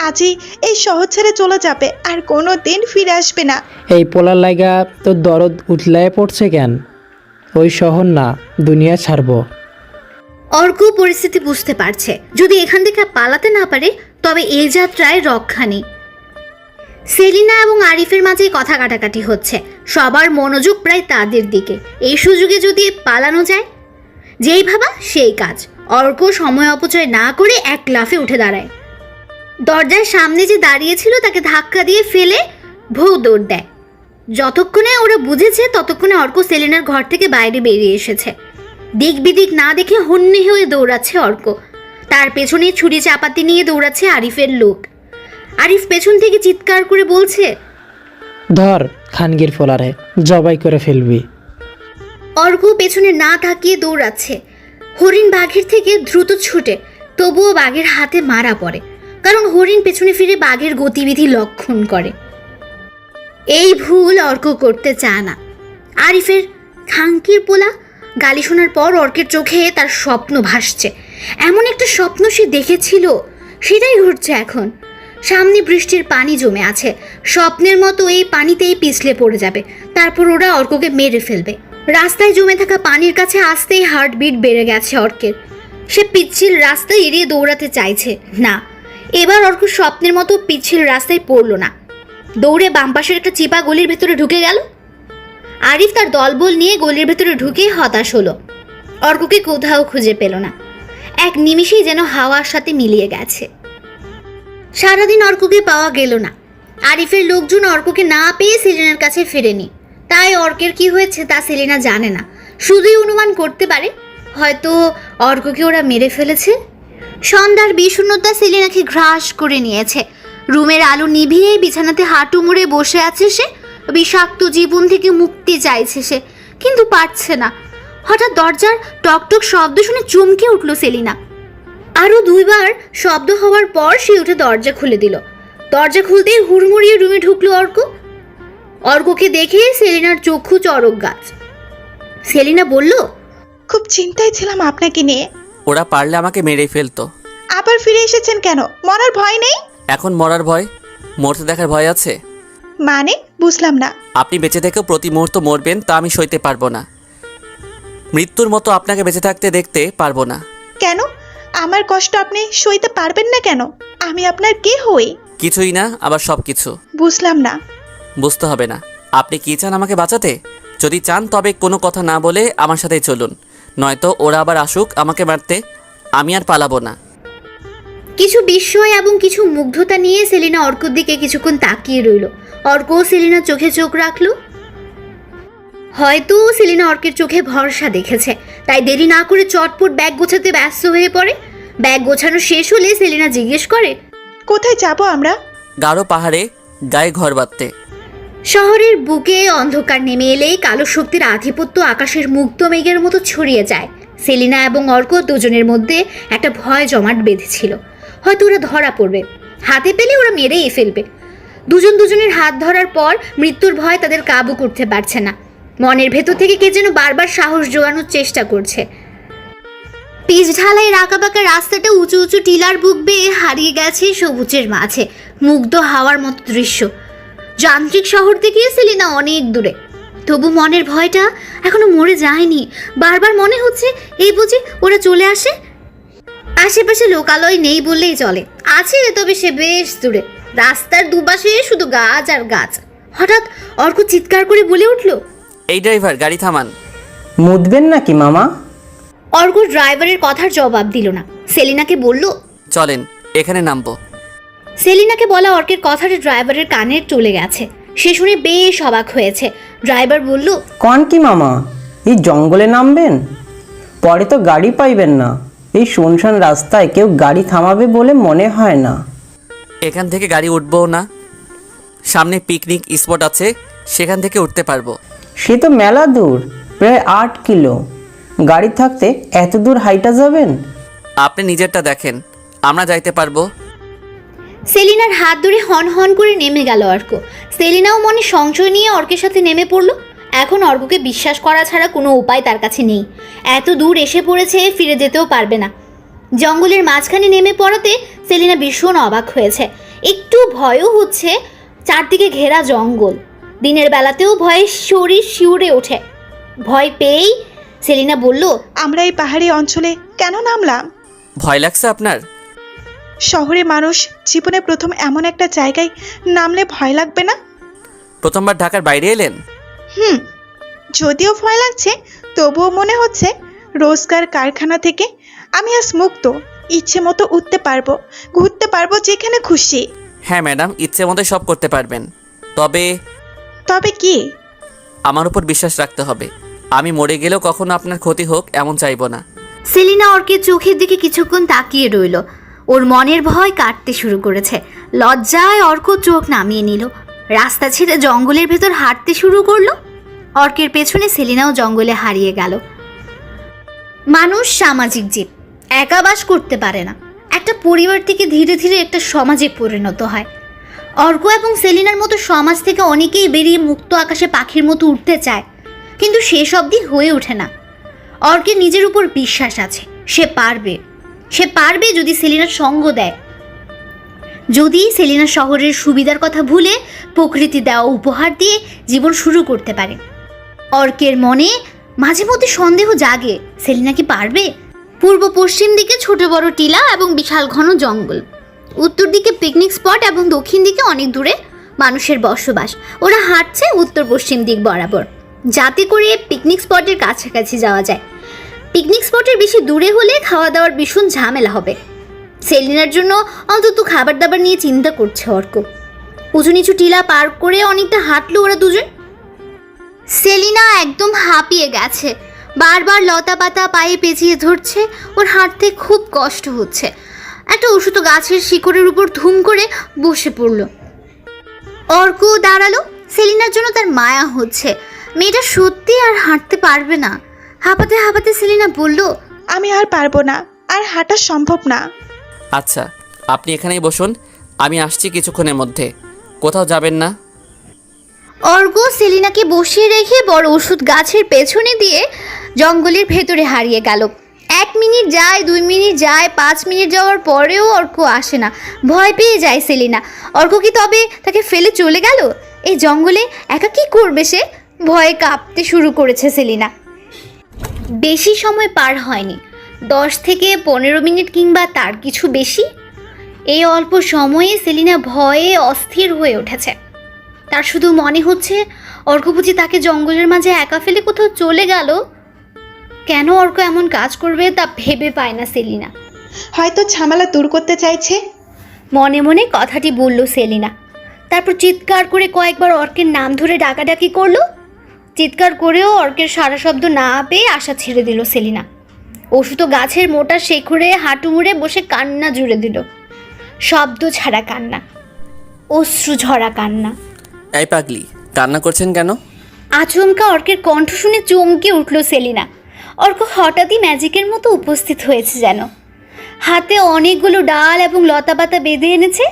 আজই এই শহর ছেড়ে চলে যাবে, আর কোনো দিন ফিরে আসবে না। এই পোলার লাইগা তোর দরদ উঠলায় পড়ছে কেন? ওই শহর না, দুনিয়া ছাড়বো। অর্ক পরিস্থিতি বুঝতে পারছে, যদি এখান থেকে পালাতে না পারে তবে এই যাত্রায় রক্ষা নেই। সেলিনা এবং আরিফের মাঝে কথা কাটাকাটি হচ্ছে, সবার মনোযোগ প্রায় তাদের দিকে। এই সুযোগে যদি পালানো যায়, যেই ভাবা সেই কাজ। অর্ক সময় অপচয় না করে এক লাফে উঠে দাঁড়ায়। দরজার সামনে যে দাঁড়িয়েছিল তাকে ধাক্কা দিয়ে ফেলে দৌড় দেয়। যতক্ষণে ওরা বুঝেছে ততক্ষণে অর্ক সেলিনার ঘর থেকে বাইরে বেরিয়ে এসেছে। দিক বিদিক না দেখে হন্যে হয়ে দৌড়াচ্ছে অর্ক। তার পেছনে ছুরি চাপাতি নিয়ে দৌড়াচ্ছে আরিফের লোক। আরিফ পেছন থেকে চিৎকার করে বলছে, ধর, খানগির ফোলারে জবাই করে ফেলবি। অর্ক পেছনে না তাকিয়ে দৌড়াচ্ছে। হরিণ বাঘের থেকে দ্রুত ছুটে, তবুও বাঘের হাতে মারা পড়ে, কারণ হরিণ পেছনে ফিরে বাঘের গতিবিধি লক্ষণ করে। এই ভুল অর্ক করতে চায় না। আরিফের খানকির পোলা গালি শোনার পর অর্কের চোখে তার স্বপ্ন ভাসছে। এমন একটা স্বপ্ন সে দেখেছিল, সেটাই ঘটছে এখন। সামনে বৃষ্টির পানি জমে আছে, স্বপ্নের মতো এই পানিতেই পিছলে পড়ে যাবে, তারপর ওরা অর্ককে মেরে ফেলবে। রাস্তায় জমে থাকা পানির কাছে আসতেই হার্টবিট বেড়ে গেছে অর্কের। সে পিচ্ছিল রাস্তায় এড়িয়ে দৌড়াতে চাইছে না, এবার অর্ক স্বপ্নের মতো পিচ্ছিল রাস্তায় পড়লো না, দৌড়ে বাম পাশের একটা চিপা গলির ভেতরে ঢুকে গেল। আরিফ তার দলবল নিয়ে গলির ভেতরে ঢুকে হতাশ হলো। অর্ককে কোথাও খুঁজে পেল না, এক নিমিষেই যেন হাওয়ার সাথে মিলিয়ে গেছে। সারাদিন অর্ককে পাওয়া গেল না। আরিফের লোকজন অর্ককে না পেয়ে সেলিনার কাছে ফেরেনি, তাই অর্কের কি হয়েছে তা সেলিনা জানে না, শুধুই অনুমান করতে পারে হয়তো অর্ককে ওরা মেরে ফেলেছে। সন্ধ্যার বিষণ্ণতা সেলিনাকে গ্রাস করে নিয়েছে। রুমের আলো নিভিয়ে বিছানাতে হাঁটু মুড়ে বসে আছে সে। বিষাক্ত জীবন থেকে মুক্তি চাইছে সে, কিন্তু পারছে না। হঠাৎ দরজার টকটক শব্দ শুনে চমকে উঠল সেলিনা। আরও দুইবার শব্দ হওয়ার পর সে উঠে দরজা খুলে দিল। দরজা খুলতেই হুড়মুড়িয়ে রুমে ঢুকলো অর্ক। অর্ককে দেখে সেলিনার চক্ষু চড়ক গাছ। সেলিনা বলল, খুব চিন্তায় ছিলাম আপনাকে নিয়ে। ওরা পারলে আমাকে মেরেই ফেলতো। আবার ফিরে এসেছেন কেন? মরার ভয় নেই? এখন মরার ভয়? মরতে দেখার ভয় আছে? মানে বুঝলাম না। আপনি বেঁচে থেকেও প্রতি মুহূর্ত মরবেন, তা আমি সইতে পারবো না। মৃত্যুর মতো আপনাকে বেঁচে থাকতে দেখতে পারবো না। কেন? আমার কষ্ট আপনি সইতে পারবেন না কেন? আমি আপনার কে হই? কিছুই না, আবার সব কিছু। বুঝলাম না। বুঝতে হবে না। আপনি কি চান আমাকে বাঁচাতে? যদি চান তবে কোনো কথা না বলে আমার সাথেই চলুন, নয়তো ওরা আবার আসুক আমাকে মারতে। আমি আর পালাবো না। কিছু বিস্ময় এবং কিছু মুগ্ধতা নিয়ে সেলিনা অর্কর দিকে কিছুক্ষণ তাকিয়ে রইল। অর্কও সেলিনার চোখে চোখ রাখলো। হয়তো সেলিনা অর্কের চোখে ভরসা দেখেছে, তাই দেরি না করে চটপট ব্যাগ গোছাতে ব্যস্ত হয়ে পড়ে। ব্যাগ গোছানো শেষ হলে সেলিনা জিজ্ঞেস করে, কোথায় যাব আমরা? গাঢ় পাহাড়ে গায়ে ঘর বাঁধতে। শহরের বুকে অন্ধকার নেমে এলেই কালো শক্তির আধিপত্য আকাশের মুক্ত মেঘের মতো ছড়িয়ে যায়। সেলিনা এবং অর্ক দুজনের মধ্যে একটা ভয় জমাট বেঁধেছিল, হয়তো ওরা ধরা পড়বে, হাতে পেলে ওরা মেরেই ফেলবে। দুজন দুজনের হাত ধরার পর মৃত্যুর ভয় তাদের কাবু করতে পারছে না। মনের ভেতর থেকে কে যেন বারবার সাহস জোগানোর চেষ্টা করছে। পিচ ঢালাইয়ের আঁকাবাঁকা রাস্তাটা উঁচু উঁচু টিলার বুক বেয়ে হারিয়ে গেছে সবুজের মাঝে, মুগ্ধ হাওয়ার মতো দৃশ্য। যান্ত্রিক শহর থেকে সেলিনা অনেক দূরে, তবু মনের ভয়টা এখনো মরে যায়নি। বারবার মনে হচ্ছে এই বুঝি ওরা চলে আসে। আশেপাশে লোকালয় নেই বললেই চলে, আছে তবে সে বেশ দূরে। রাস্তার দুপাশে শুধু গাছ আর গাছ। হঠাৎ অর্ক চিৎকার করে বলে উঠল, এই ড্রাইভার, গাড়ি থামান। মুদবেন নাকি মামা? অর্ক ড্রাইভারের কথার জবাব দিল না। সেলিনাকে বলল, চলেন, এখানে নামবো। সেলিনাকে বলা অর্কের কথাটা ড্রাইভারের কানে চলে গেছে। সে শুনে বেশ অবাক হয়েছে। ড্রাইভার বলল, কন কি মামা, এই জঙ্গলে নামবেন? পরে তো গাড়ি পাইবেন না। এই শুনশান রাস্তায় কেউ গাড়ি থামাবে বলে মনে হয় না। এখান থেকে গাড়ি উঠবো না, সামনে পিকনিক স্পট আছে, সেখান থেকে উঠতে পারবো। সে তো মেলা দূর, প্রায় 8 কিলো। গাড়ি থাকতে এত দূর হাইটা যাবেন? আপনি নিজেরটা দেখেন, আমরা যাইতে পারবো। সেলিনার হাত ধরে হন হন করে নেমে গেল অর্ক। সেলিনাও মনে সংশয় নিয়ে অর্কের সাথে নেমে পড়ল। এখন অর্ককে বিশ্বাস করা ছাড়া কোনো উপায় তার কাছে নেই। এত দূর এসে পড়েছে, ফিরে যেতেও পারবে না। জঙ্গলের মাঝখানে নেমে পড়াতে সেলিনা ভীষণ অবাক হয়েছে, একটু ভয়ও হচ্ছে। চারদিকে ঘেরা জঙ্গল, দিনের বেলাতেও ভয়ে শরীর শিউরে ওঠে। ভয় পেয়েই সেলিনা বলল, আমরা এই পাহাড়ি অঞ্চলে কেন নামলাম? ভয় লাগছে আপনার? শহরে মানুষ জীবনে প্রথম এমন একটা জায়গায় নামলে ভয় লাগবে না? প্রথমবার ঢাকার বাইরে এলেন? যদিও ভয় লাগছে, তবুও মনে হচ্ছে রোজগার কারখানা থেকে আমি আজ মুক্ত। ইচ্ছে মতো উঠতে পারবো, ঘুরতে পারবো যেখানে খুশি। হ্যাঁ ম্যাডাম, ইচ্ছে মতো সব করতে পারবেন। তবে কি? আমার উপর বিশ্বাস রাখতে হবে। আমি মরে গেলেও কখনো আপনার ক্ষতি হোক এমন চাইবো না। সেলিনা অর্কের চোখের দিকে কিছুক্ষণ তাকিয়ে রইল। ওর মনের ভয় কাটতে শুরু করেছে। লজ্জায় অর্ক চোখ নামিয়ে নিল। রাস্তা ছেড়ে জঙ্গলের ভেতর হাঁটতে শুরু করলো। অর্কের পেছনে সেলিনাও জঙ্গলে হারিয়ে গেল। মানুষ সামাজিক জীব, একা বাস করতে পারে না। একটা পরিবার থেকে ধীরে ধীরে একটা সমাজে পরিণত হয়। অর্ক এবং সেলিনার মতো সমাজ থেকে অনেকেই বেরিয়ে মুক্ত আকাশে পাখির মতো উঠতে চায়, কিন্তু শেষ অবধি হয়ে ওঠে না। অর্কের নিজের উপর বিশ্বাস আছে, সে পারবে যদি সেলিনার সঙ্গ দেয়, যদি সেলিনা শহরের সুবিধার কথা ভুলে প্রকৃতি দেওয়া উপহার দিয়ে জীবন শুরু করতে পারে। অর্কের মনে মাঝে মধ্যে সন্দেহ জাগে, সেলিনা কি পারবে? পূর্ব পশ্চিম দিকে ছোট বড় টিলা এবং বিশাল ঘন জঙ্গল, উত্তর দিকে পিকনিক স্পট এবং দক্ষিণ দিকে অনেক দূরে মানুষের বসবাস। ওরা হাঁটছে উত্তর পশ্চিম দিক বরাবর, যাতে করে পিকনিক স্পটের কাছাকাছি যাওয়া যায়। পিকনিক স্পটের বেশি দূরে হলে খাওয়া দাওয়ার ভীষণ ঝামেলা হবে। সেলিনার জন্য অন্তত খাবার দাবার নিয়ে চিন্তা করছে অর্ক। উঁচু নিচু টিলা পার করে অনেকটা হাঁটলো ওরা দুজন। সেলিনা একদম হাঁপিয়ে গেছে, বারবার লতা পাতা পায়ে পেঁচিয়ে ধরছে, ওর হাঁটতে খুব কষ্ট হচ্ছে। একটা ওষুধ গাছের শিকড়ের উপর ধুম করে বসে পড়ল। অর্ক দাঁড়ালো, সেলিনার জন্য তার মায়া হচ্ছে। মেয়েটা সত্যি আর হাঁটতে পারবে না। হাঁপাতে হাঁপাতে সেলিনা বলল, আমি আর পারবো না, আর হাঁটা সম্ভব না। আচ্ছা, আপনি এখানেই বসুন, আমি আসছি কিছুক্ষণের মধ্যে। কোথাও যাবেন না? অর্ক সেলিনাকে বসিয়ে রেখে বড় ওষুধ গাছের পেছনে দিয়ে জঙ্গলের ভেতরে হারিয়ে গেল। 1 মিনিট যায়, 2 মিনিট যায়, 5 মিনিট যাওয়ার পরেও অর্ক আসে না। ভয় পেয়ে যায় সেলিনা। অর্ক কি তবে তাকে ফেলে চলে গেল? এই জঙ্গলে একা কি করবে সে? ভয়ে কাঁপতে শুরু করেছে সেলিনা। বেশি সময় পার হয়নি, 10 থেকে 15 মিনিট কিংবা তার কিছু বেশি। এই অল্প সময়ে সেলিনা ভয়ে অস্থির হয়ে উঠেছে। তার শুধু মনে হচ্ছে অর্ক বুঝি তাকে জঙ্গলের মাঝে একা ফেলে কোথাও চলে গেল। কেন অর্ক এমন কাজ করবে তা ভেবে পায় না সেলিনা। হয়তো ঝামেলা দূর করতে চাইছে। মনে মনে কথাটি বলল সেলিনা। তারপর চিৎকার করে কয়েকবার অর্কের নাম ধরে ডাকাডাকি করলো। চিৎকার করেও অর্কের সারা শব্দ না পেয়ে আশা ছেড়ে দিল সেলিনা। ওষুধ গাছের মোটা শেখরে হাঁটু মুড়ে বসে কান্না জুড়ে দিল। শব্দ ছাড়া কান্না, অশ্রু ঝরা কান্না। এই পাগলি, কান্না করছেন কেন? আচমকা অর্কের কণ্ঠ শুনে চমকে উঠল সেলিনা। অর্ক হঠাৎই ম্যাজিকের মতো উপস্থিত হয়েছে যেন। হাতে অনেকগুলো ডাল এবং লতা পাতা বেঁধে এনেছে।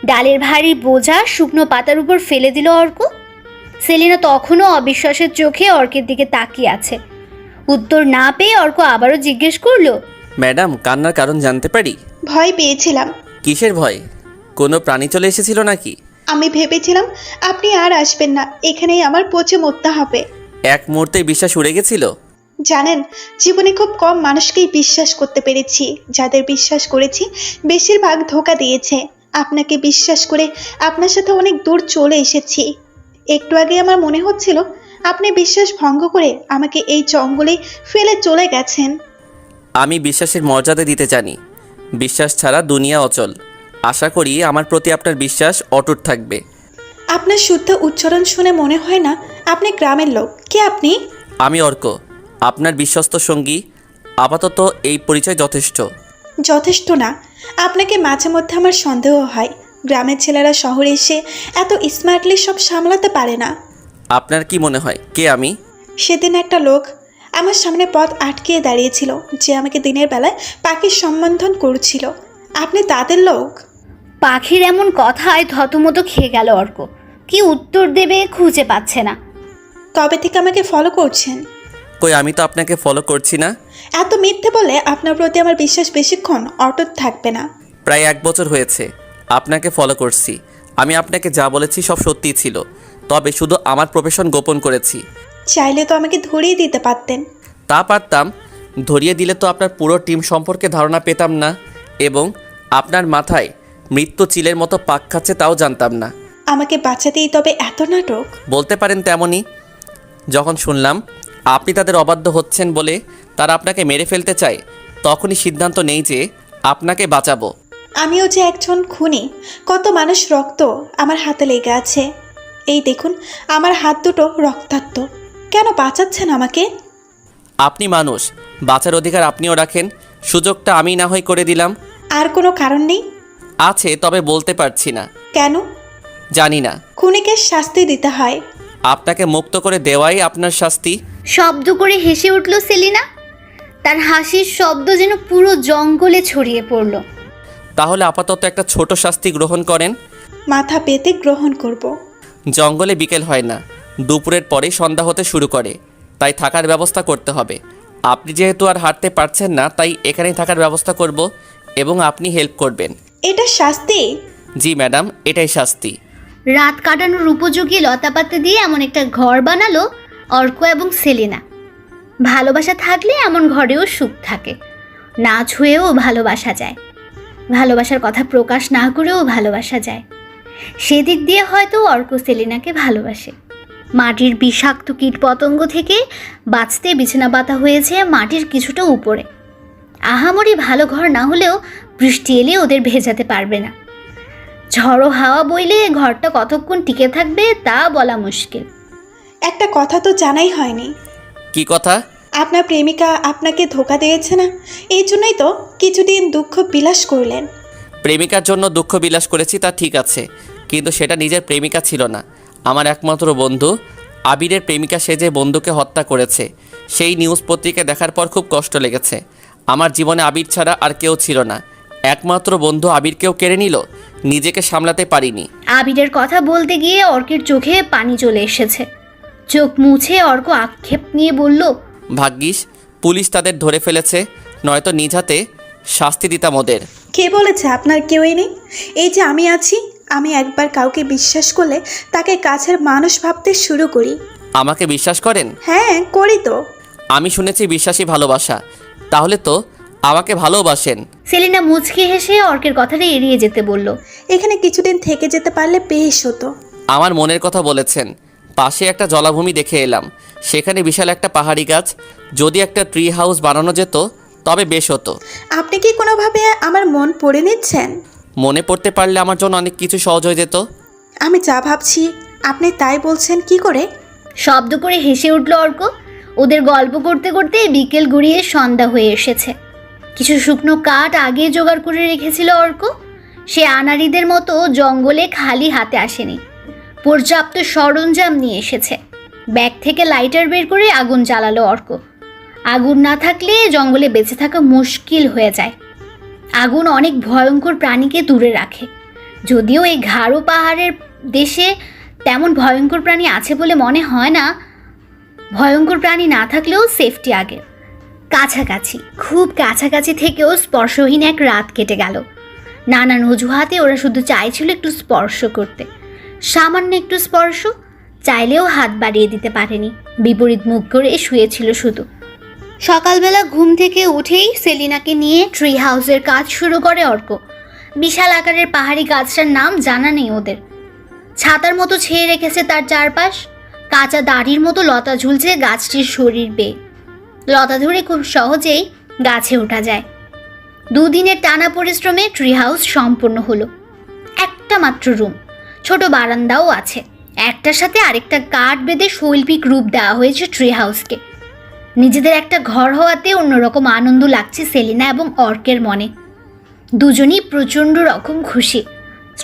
ডালের ভারী বোঝা শুকনো পাতার উপর ফেলে দিল অর্ক। সেলিনা তখনও অবিশ্বাসের চোখে অর্কের দিকে তাকিয়ে আছে। উত্তর না পেয়ে অর্ক আবারও জিজ্ঞেস করলো, ম্যাডাম, কান্নার কারণ জানতে পারি? ভয় পেয়েছিলাম। কিসের ভয়? কোনো প্রাণী চলে এসেছিল নাকি? আমি ভেবেছিলাম আপনি আর আসবেন না, এখানেই আমার পচে মরতে হবে। এক মুহূর্তেই বিশ্বাস উড়ে গেছিল। জানেন, জীবনে খুব কম মানুষকেই বিশ্বাস করতে পেরেছি। যাদের বিশ্বাস করেছি বেশিরভাগ ধোঁকা দিয়েছে। আপনাকে বিশ্বাস করে আপনার সাথে অনেক দূর চলে এসেছি। একটু আগে আমার মনে হচ্ছিল আপনি বিশ্বাস ভঙ্গ করে আমাকে এই জঙ্গলে ফেলে চলে গেছেন। আমি বিশ্বাসের মর্যাদা দিতে জানি। বিশ্বাস ছাড়া দুনিয়া অচল। আশা করি আমার প্রতি আপনার বিশ্বাস অটুট থাকবে। আপনার শুদ্ধ উচ্চারণ শুনে মনে হয় না আপনি গ্রামের লোক। কে আপনি? আমি অর্ক, আপনার বিশ্বস্ত সঙ্গী। আপাতত এই পরিচয় যথেষ্ট। যথেষ্ট না, আপনাকে মাঝে মধ্যে আমার সন্দেহ হয়। গ্রামের ছেলেরা শহরে এসে এত স্মার্টলি সব সামলাতে পারে না। আপনার কি মনে হয় কে আমি? সেদিন একটা লোক আমার সামনে পথ আটকিয়ে দাঁড়িয়েছিল, যে আমাকে দিনের বেলায় পাখির সম্বোধন করছিল। আপনি তাদের লোক? পাখির এমন কথায় থতমত খেয়ে গেল অর্ক। কি উত্তর দেবে খুঁজে পাচ্ছে না। কবে থেকে আমাকে ফলো করছেন? কই, আমি তো আপনাকে ফলো করছি না। এত মিথ্যে বলে আপনার প্রতি আমার বিশ্বাস বেশিক্ষণ অটুট থাকবে না। প্রায় 1 বছর হয়েছে আপনাকে ফলো করছি। আমি আপনাকে যা বলেছি সব সত্যিই ছিল, তবে শুধু আমার প্রফেশন গোপন করেছি। চাইলে তো আমাকে ধরিয়ে দিতে পারতেন। তা পারতাম, ধরিয়ে দিলে তো আপনার পুরো টিম সম্পর্কে ধারণা পেতাম না, এবং আপনার মাথায় মৃত্যু চিলের মতো পাক খাচ্ছে তাও জানতাম না। আমাকে বাঁচাতেই তবে এত নাটক? বলতে পারেন তেমনই। যখন শুনলাম আপনি তাদের অবাধ্য হচ্ছেন বলে তারা আপনাকে মেরে ফেলতে চায়, তখনই সিদ্ধান্ত নেই যে আপনাকে বাঁচাবো। আমিও যে একজন খুনি। কত মানুষ রক্ত আমার হাতে লেগে আছে। এই দেখুন, আমার হাত দুটো রক্তাক্ত। কেন বাঁচাচ্ছেন আমাকে? আপনি মানুষ, বাঁচার অধিকার আপনিও রাখেন। সুযোগটা আমি না হয় করে দিলাম। আর কোনো কারণ নেই? আছে, তবে বলতে পারছি না। কেন? জানি না। খুনিকে শাস্তি দিতে হয়। আপনাকে মুক্ত করে দেওয়াই আপনার শাস্তি। শব্দ করে হেসে উঠল সেলিনা। তার হাসির শব্দ যেন পুরো জঙ্গলে ছড়িয়ে পড়ল। তাহলে আপাতত একটা ছোট শাস্তি গ্রহণ করেন। মাথা পেতে গ্রহণ করব। জঙ্গলে বিকেল হয় না, দুপুরের পরেই সন্ধ্যা হতে শুরু করে, তাই থাকার ব্যবস্থা করতে হবে। আপনি যেহেতু আর হাঁটতে পারছেন না, তাই এখানেই থাকার ব্যবস্থা করব এবং আপনি হেল্প করবেন। এটা শাস্তি? জি ম্যাডাম, এটাই শাস্তি। রাত কাটানোর উপযোগী লতাপাতা দিয়ে এমন একটা ঘর বানালো অর্ক এবং সেলিনা। ভালোবাসা থাকলে এমন ঘরেও সুখ থাকে। না ছুঁয়েও ভালোবাসা যায়, ভালোবাসার কথা প্রকাশ না করেও ভালোবাসা যায়। সেদিক দিয়ে হয়তো অর্ক সেলিনাকে ভালোবাসে। মাটির বিষাক্ত কীটপতঙ্গ থেকে বাঁচতে বিছানা পাতা হয়েছে মাটির কিছুটা উপরে। আহামরি ভালো ঘর না হলেও বৃষ্টি এলে ওদের ভেজাতে পারবে না। ঝড়ো হাওয়া বইলে ঘরটা কতক্ষণ টিকে থাকবে তা বলা মুশকিল। একটা কথা তো জানাই হয়নি। কি কথা? আপনার প্রেমিকা আপনাকে ধোঁকা দিয়েছে না, এই জন্যই তো কিছুদিন দুঃখ বিলাস করলেন। প্রেমিকার জন্য দুঃখ বিলাস করেছি, তা ঠিক আছে, কিন্তু সেটা নিজের প্রেমিকা ছিল না, আমার একমাত্র বন্ধু। আবিরের প্রেমিকা সে যে বন্ধুকে হত্যা করেছে, সেই নিউজ পত্রিকায় দেখার পর খুব কষ্ট লেগেছে। আমার জীবনে আবির ছাড়া আর কেউ ছিল না, একমাত্র বন্ধু আবিরকেও কেড়ে নিল, নিজেকে সামলাতে পারিনি। আবিরের কথা বলতে গিয়ে অর্কের চোখে পানি চলে এসেছে। চোখ মুছে অর্ক আক্ষেপ নিয়ে বলল, ভাগ্যিস পুলিশ তাদের ধরে ফেলেছে, নয়তো নিজ হাতে শাস্তি দিতাম ওদের। কে বলেছে আপনার কেউই নেই? এই যে আমি আছি, আমি একবার কাউকে বিশ্বাস করলে তাকে কাছের মানুষ ভাবতে শুরু করি। আমাকে বিশ্বাস করেন? হ্যাঁ, করি তো। আমি শুনেছি বিশ্বাসী ভালোবাসা, তাহলে তো আমাকে ভালোবাসেন। সেলিনা মুচকি হেসে অর্কের কথাটা এড়িয়ে যেতে বলল, এখানে কিছুদিন থেকে যেতে পারলে বেশ হতো। আমার মনের কথা বলেছেন। পাশে একটা জলাভূমি দেখে এলাম, সেখানে বিশাল একটা পাহাড়ি গাছ, যদি একটা ট্রি হাউস বানানো যেত তবে বেশ হতো। আপনি কি কোনোভাবে আমার মন পড়ে নিচ্ছেন? মনে পড়তে পারলে আমার জন্য অনেক কিছু সহজ হয়ে যেত। আমি যা ভাবছি আপনি তাই বলছেন কি করে? শব্দ করে হেসে উঠল অর্ক। ওদের গল্প করতে করতে বিকেল গড়িয়ে সন্ধ্যা হয়ে এসেছে। কিছু শুকনো কাঠ আগে জোগাড় করে রেখেছিল অর্ক। সে আনাড়িদের মতো জঙ্গলে খালি হাতে আসেনি, পর্যাপ্ত সরঞ্জাম নিয়ে এসেছে। ব্যাগ থেকে লাইটার বের করে আগুন জ্বালালো অর্ক। আগুন না থাকলে জঙ্গলে বেঁচে থাকা মুশকিল হয়ে যায়। আগুন অনেক ভয়ঙ্কর প্রাণীকে দূরে রাখে, যদিও এই গাঢ় পাহাড়ের দেশে তেমন ভয়ঙ্কর প্রাণী আছে বলে মনে হয় না। ভয়ঙ্কর প্রাণী না থাকলেও সেফটি আগে। কাছাকাছি, খুব কাছাকাছি থেকেও স্পর্শহীন এক রাত কেটে গেল। নানান অজুহাতে ওরা শুধু চাইছিল একটু স্পর্শ করতে, সামান্য একটু স্পর্শ। চাইলেও হাত বাড়িয়ে দিতে পারেনি, বিপরীত মুখ করে শুয়েছিল শুধু। সকালবেলা ঘুম থেকে উঠেই সেলিনাকে নিয়ে ট্রি হাউসের কাজ শুরু করে অর্ক। বিশাল আকারের পাহাড়ি গাছটার নাম জানা নেই ওদের। ছাতার মতো ছেয়ে রেখেছে তার চারপাশ। কাঁচা দাড়ির মতো লতা ঝুলছে গাছটির শরীর বেয়ে। লতা ধরে খুব সহজেই গাছে ওঠা যায়। দুদিনের টানা পরিশ্রমে ট্রি হাউস সম্পূর্ণ হলো। একটা মাত্র রুম, ছোট বারান্দাও আছে। একটার সাথে আরেকটা কাঠ বেঁধে শৈল্পিক রূপ দেওয়া হয়েছে ট্রি হাউসকে। নিজেদের একটা ঘর হওয়াতে অন্যরকম আনন্দ লাগছে সেলিনা এবং অর্কের মনে। দুজনই প্রচণ্ড রকম খুশি।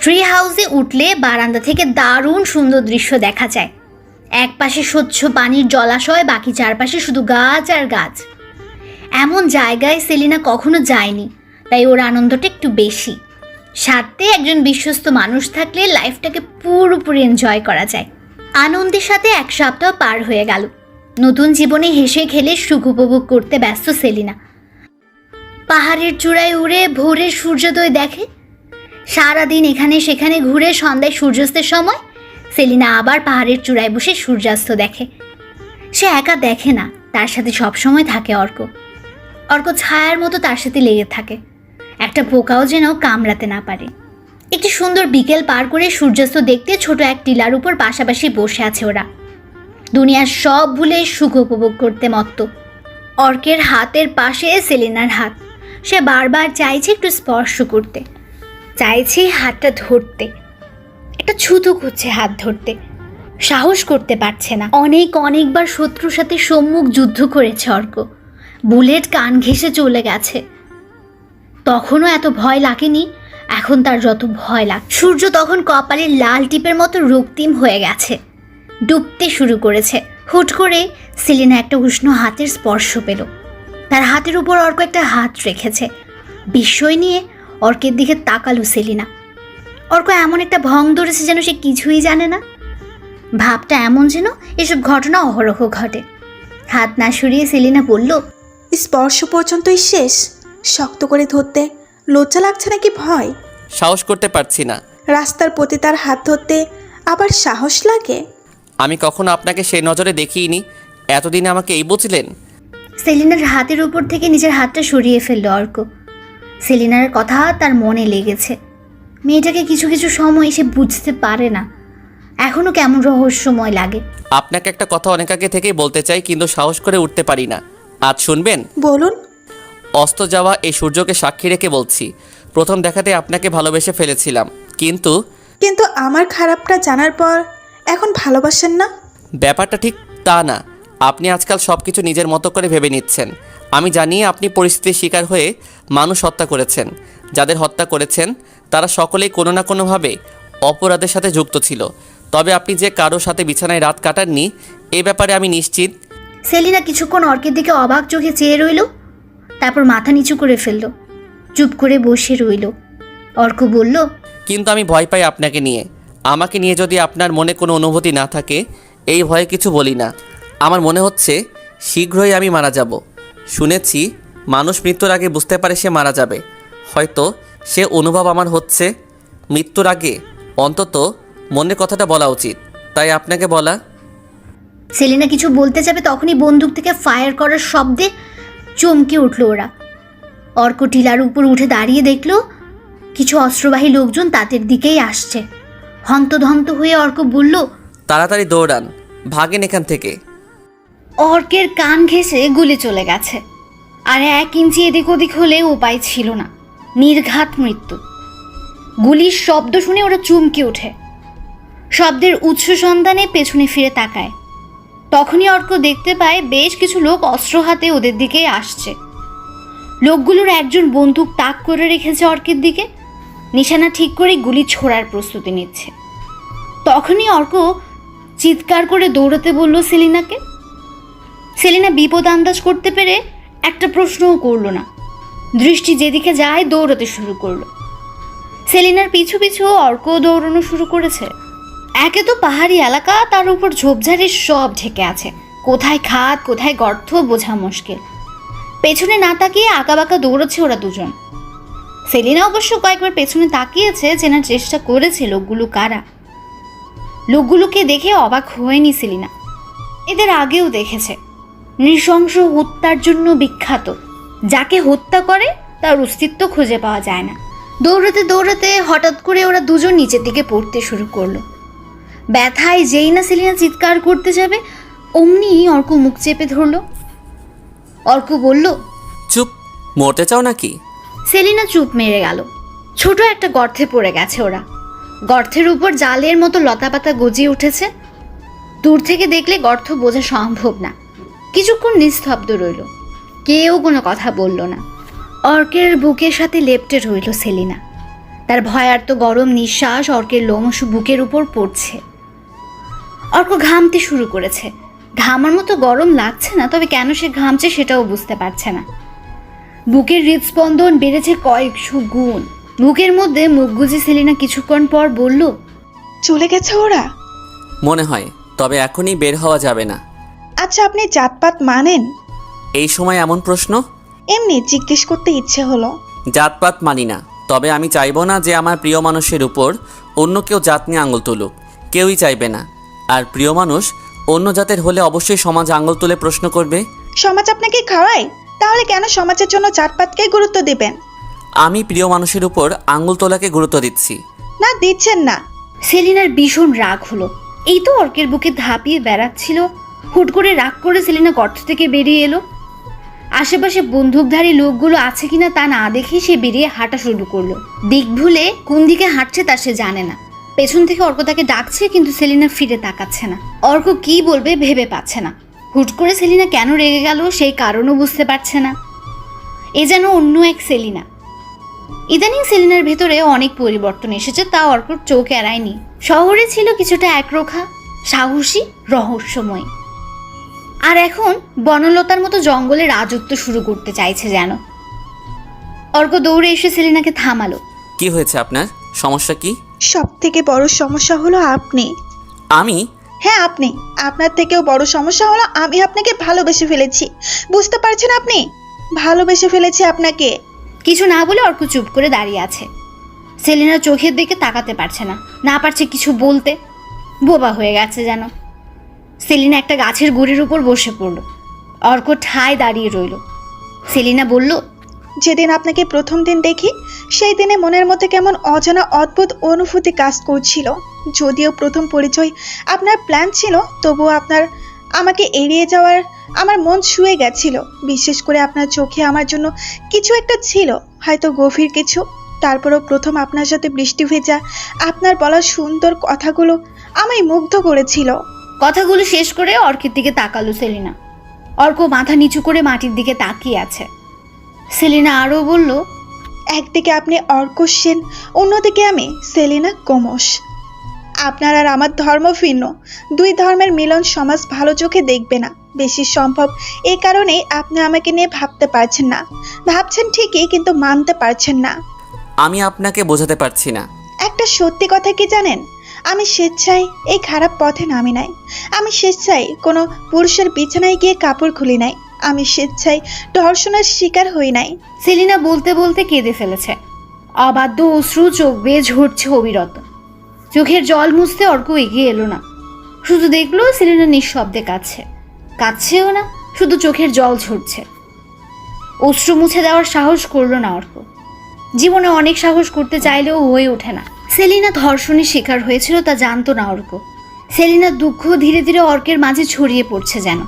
ট্রি হাউসে উঠলে বারান্দা থেকে দারুণ সুন্দর দৃশ্য দেখা যায়। এক পাশে স্বচ্ছ পানির জলাশয়, বাকি চারপাশে শুধু গাছ আর গাছ। এমন জায়গায় সেলিনা কখনো যায়নি, তাই ওর আনন্দটা একটু বেশি। সাথে একজন বিশ্বস্ত মানুষ থাকলে লাইফটাকে পুরোপুরি এনজয় করা যায়। আনন্দের সাথে এক সপ্তাহ পার হয়ে গেল। নতুন জীবনে হেসে খেলে সুখ উপভোগ করতে ব্যস্ত সেলিনা। পাহাড়ের চূড়ায় উড়ে ভোরের সূর্যোদয় দেখে। সারাদিন এখানে সেখানে ঘুরে সন্ধ্যায় সূর্যাস্তের সময় সেলিনা আবার পাহাড়ের চূড়ায় বসে সূর্যাস্ত দেখে। সে একা দেখে না, তার সাথে সবসময় থাকে অর্ক। অর্ক ছায়ার মতো তার সাথে লেগে থাকে, একটা পোকাও যেন কামড়াতে না পারে। একটি সুন্দর বিকেল পার করে সূর্যাস্ত দেখতে ছোট এক টিলার উপর পাশাপাশি বসে আছে ওরা। দুনিয়ার সব ভুলে সুখ উপভোগ করতে মত্ত। অর্কের হাতের পাশে সেলিনার হাত। সে বারবার চাইছে একটু স্পর্শ করতে, চাইছে হাতটা ধরতে, একটা ছুতো খুঁজছে হাত ধরতে, সাহস করতে পারছে না। অনেকবার শত্রুর সাথে সম্মুখ যুদ্ধ করেছে অর্ক। বুলেট কান ঘেঁষে চলে গেছে, তখনও এত ভয় লাগেনি। এখন তার যত ভয় লাগ। সূর্য তখন কপালের লাল টিপের মতো রক্তিম হয়ে গেছে, ডুবতে শুরু করেছে। হুট করে সেলিনা একটা উষ্ণ হাতের স্পর্শ পেল। তার হাতের উপর অর্ক একটা হাত রেখেছে। বিস্ময় নিয়ে অর্কের দিকে তাকালো সেলিনা। অর্ক এমন একটা ভং ধরেছে যেন সে কিছুই জানে না। ভাবটা এমন যেন এসব ঘটনা অহরহ ঘটে। হাত না সরিয়ে সেলিনা বলল, স্পর্শ পর্যন্তই শেষ? শক্ত করে ধরতে লজ্জা লাগছে নাকি ভয়? সাহস করতে পারছি না। রাস্তার প্রতি তার হাত ধরতে আবার সাহস লাগে? আমি কখনো আপনাকে সেই নজরে দেখিনি। এতদিনে আমাকে এই বুঝলেন? সেলিনার হাতের উপর থেকে নিজের হাতটা সরিয়ে ফেলল অর্ক। সেলিনার কথা তার মনে লেগেছে। মেয়েটাকে কিছু কিছু সময় সে বুঝতে পারে না, এখনো কেমন রহস্যময় লাগে। আপনাকে একটা কথা অনেক আগে থেকেই বলতে চাই, কিন্তু সাহস করে উঠতে পারি না। আজ শুনবেন? বলুন। অস্ত যাওয়া এই সূর্যকে সাক্ষী রেখে বলছি, প্রথম দেখাতে আপনাকে ভালোবেসে ফেলেছিলাম, কিন্তু কিন্তু আমার খারাপটা জানার পর এখন ভালোবাসেন না? ব্যাপারটা ঠিক তা না। আপনি আজকাল সব কিছু নিজের মতো করে ভেবে নিচ্ছেন। আমি জানি আপনি পরিস্থিতির শিকার হয়ে মানুষ হত্যা করেছেন। যাদের হত্যা করেছেন তারা সকলেই কোনো না কোনোভাবে অপরাধের সাথে যুক্ত ছিল। তবে আপনি যে কারোর সাথে বিছানায় রাত কাটাননি এ ব্যাপারে আমি নিশ্চিত। সেলিনা কিছুক্ষণ অর্কের দিকে অবাক চোখে চেয়ে রইল, তারপর মাথা নিচু করে ফেলল, চুপ করে বসে রইল। অর্ক বলল, কিন্তু আমি ভয় পাই আপনাকে নিয়ে। আমাকে নিয়ে যদি আপনার মনে কোনো অনুভূতি না থাকে, এই ভয়ে কিছু বলি না। আমার মনে হচ্ছে শীঘ্রই আমি মারা যাব। শুনেছি মানুষ মৃত্যুর আগে বুঝতে পারে সে মারা যাবে। হয়তো সে অনুভব আমার হচ্ছে। মৃত্যুর আগে অন্তত মনের কথাটা বলা উচিত, তাই আপনাকে বলা। সেলিনা কিছু বলতে যাবে তখনই বন্দুক থেকে ফায়ার করার শব্দে চমকে উঠল ওরা। অর্ক টিলার উপর উঠে দাঁড়িয়ে দেখল কিছু অস্ত্রবাহী লোকজন তাদের দিকেই আসছে। হন্তদন্ত হয়ে অর্ক বলল, তাড়াতাড়ি দৌড়ান, ভাগেন এখান থেকে। অর্কের কান ঘেঁষে গুলি চলে গেছে, আর 1 ইঞ্চি এদিক ওদিক হলে উপায় ছিল না। নির্ঘাত মৃত্যু। গুলির শব্দ শুনে ওরা চমকে ওঠে। শব্দের উৎস সন্ধানে পেছনে ফিরে তাকায়। তখনই অর্ক দেখতে পায় বেশ কিছু লোক অস্ত্র হাতে ওদের দিকে আসছে। লোকগুলোর একজন বন্দুক তাক করে রেখেছে অর্কের দিকে, নিশানা ঠিক করে গুলি ছোড়ার প্রস্তুতি নিচ্ছে। তখনই অর্ক চিৎকার করে দৌড়াতে বলল সেলিনাকে। সেলিনা বিপদ আন্দাজ করতে পেরে একটা প্রশ্নও করলো না, দৃষ্টি যেদিকে যায় দৌড়াতে শুরু করলো। সেলিনার পিছু পিছু অর্কও দৌড়ানো শুরু করেছে। একে তো পাহাড়ি এলাকা, তার উপর ঝোপঝাড়ের সব ঢেকে আছে, কোথায় খাদ কোথায় গর্ত বোঝা মুশকিল। পেছনে না তাকিয়ে আঁকাবাঁকা দৌড়াচ্ছে ওরা দুজন। সেলিনা অবশ্য কয়েকবার পেছনে তাকিয়েছে, চেনার চেষ্টা করেছে লোকগুলো কারা। লোকগুলোকে দেখে অবাক হয়নি সেলিনা, এদের আগেও দেখেছে। নৃশংস হত্যার জন্য বিখ্যাত, যাকে হত্যা করে তার অস্তিত্ব খুঁজে পাওয়া যায় না। দৌড়াতে দৌড়াতে হঠাৎ করে ওরা দুজন নিচের দিকে পড়তে শুরু করলো। ব্যথায় যেই না সেলিনা চিৎকার করতে যাবে অমনি অর্ক মুখ চেপে ধরল। অর্ক বলল, চুপ, মরতে চাও নাকি? সেলিনা চুপ মেরে গেল। ছোট একটা গর্তে পড়ে গেছে ওরা। গর্তের উপর জালের মতো লতাপাতা গজিয়ে উঠেছে। দূর থেকে দেখলে গর্ত বোঝা সম্ভব না। কিছুক্ষণ নিস্তব্ধ রইল, কেউ কোনো কথা বলল না। অর্কের বুকের সাথে লেপ্টে রইল সেলিনা। তার ভয়ার্ত গরম নিঃশ্বাস অর্কের লোমশ বুকের উপর পড়ছে। অর্ক ঘামতে শুরু করেছে। ঘামার মতো গরম লাগছে না, তবে কেন সে ঘামছে সেটাও বুঝতে পারছে না। বুকের হৃদস্পন্দন বেড়েছে কয়েকশো গুণ। বুকের মধ্যে মুখ গুজে সেলিনা কিছুক্ষণ পর বলল, চলে গেছে ওরা? মনে হয়, তবে এখনই বের হওয়া যাবে না। আচ্ছা, আপনি জাতপাত মানেন? এই সময় এমন প্রশ্ন? এমনি জিজ্ঞেস করতে ইচ্ছে হলো। জাতপাত মানি না, তবে আমি চাইবো না যে আমার প্রিয় মানুষের উপর অন্য কেউ জাত নিয়ে আঙুল তুলুক। কেউই চাইবে না। আর প্রিয় মানুষ অন্য জাতের হলে অবশ্যই সমাজ আঙুল তুলে প্রশ্ন করবে। সমাজ আপনাকে খাওয়ায়, তাহলে কেন সমাজের জন্য জাতপাতকে গুরুত্ব দিবেন? আমি প্রিয় মানুষের উপর আঙুল তোলাকে গুরুত্ব দিচ্ছি। না, দিচ্ছেন না। সেলিনার ভীষণ রাগ হলো। এই তো অর্কের বুকে ধাপিয়ে বেড়াচ্ছিল, হুট করে রাগ করে সেলিনা গর্ত থেকে বেরিয়ে এলো। আশেপাশে বন্দুকধারী লোকগুলো আছে কিনা তা না দেখে সে বেরিয়ে হাঁটা শুরু করলো। দিক ভুলে কোন দিকে হাঁটছে তা সে জানে না। পেছন থেকে অর্ক তাকে ডাকছে, কিন্তু সেলিনা ফিরে তাকাচ্ছে না। অর্ক কি বলবে ভেবে পাচ্ছে না। হুট করে সেলিনা কেন রেগে গেল সেই কারণও বুঝতে পারছে না। এ যেন অন্য এক সেলিনা। ইদানিং সেলিনার ভেতরে অনেক পরিবর্তন এসেছে, তা অর্কর চোখ এড়ায়নি। শহরে ছিল কিছুটা একরোখা, সাহসী, রহস্যময়, আর এখন বনলতার মতো জঙ্গলে রাজত্ব শুরু করতে চাইছে যেন। অর্ক দৌড়ে এসে সেলিনাকে থামালো। কি হয়েছে আপনার? সমস্যা কি? সব থেকে বড় সমস্যা হলো আপনি। আমি? হ্যাঁ আপনি। আপনার থেকেও বড় সমস্যা হলো আমি আপনাকে ভালোবেসে ফেলেছি। বুঝতে পারছেন আপনি? ভালোবেসে ফেলেছি আপনাকে। কিছু না বলে অর্ক চুপ করে দাঁড়িয়ে আছে। সেলিনার চোখের দিকে তাকাতে পারছে না, না পারছে কিছু বলতে, বোবা হয়ে গেছে যেন। সেলিনা একটা গাছের গুড়ির উপর বসে পড়ল। অর্ক ঠায় দাঁড়িয়ে রইল। সেলিনা বলল, যেদিন আপনাকে প্রথম দিন দেখি সেই দিনে মনের মধ্যে কেমন অজানা অদ্ভুত অনুভূতি কাজ করছিল। যদিও প্রথম পরিচয় আপনার প্ল্যান ছিল, তবুও আমাকে এড়িয়ে যাওয়ার আমার মন ছুঁয়ে গেছিল। বিশেষ করে আপনার চোখে আমার জন্য কিছু একটা ছিল, হয়তো গভীর কিছু। তারপরও প্রথম আপনার সাথে বৃষ্টি ভেজা আপনার বলা সুন্দর কথাগুলো আমায় মুগ্ধ করেছিল। কথাগুলো শেষ করে অর্কের দিকে তাকালো সেলিনা। অর্ক মাথা নিচু করে মাটির দিকে তাকিয়ে আছে। সেলিনা আরও বলল, একদিকে আপনি অর্ক সেন, অন্যদিকে আমি সেলিনা গোমস। আপনার আর আমার ধর্ম ভিন্ন, দুই ধর্মের মিলন সমাজ ভালো চোখে দেখবে না। বেশি সম্ভব এই কারণেই আপনি আমাকে নিয়ে ভাবতে পারছেন না। ভাবছেন ঠিকই, কিন্তু মানতে পারছেন না। আমি আপনাকে বোঝাতে পারছি না। একটা সত্যি কথা কি জানেন? আমি স্বেচ্ছায় এই খারাপ পথে নামি নাই। আমি স্বেচ্ছায় কোনো পুরুষের বিছানায় গিয়ে কাপড় খুলি নাই। আমি স্বেচ্ছায় ধর্ষণের শিকার হই নাই। সেলিনা বলতে বলতে কেঁদে ফেলেছে। অবাধ্য অশ্রু চোখ বেয়ে ঝরছে অবিরত। চোখের জল মুছতে অর্ক এগিয়ে এলো না, শুধু দেখলো সেলিনা নিঃশব্দে কাঁদছেও না, শুধু চোখের জল ঝরছে। অশ্রু মুছে দেওয়ার সাহস করলো না অর্ক। জীবনে অনেক সাহস করতে চাইলেও হয়ে ওঠে না। সেলিনা ধর্ষণের শিকার হয়েছিল তা জানতো না অর্ক। সেলিনার দুঃখ ধীরে ধীরে অর্কের মাঝে ছড়িয়ে পড়ছে যেন।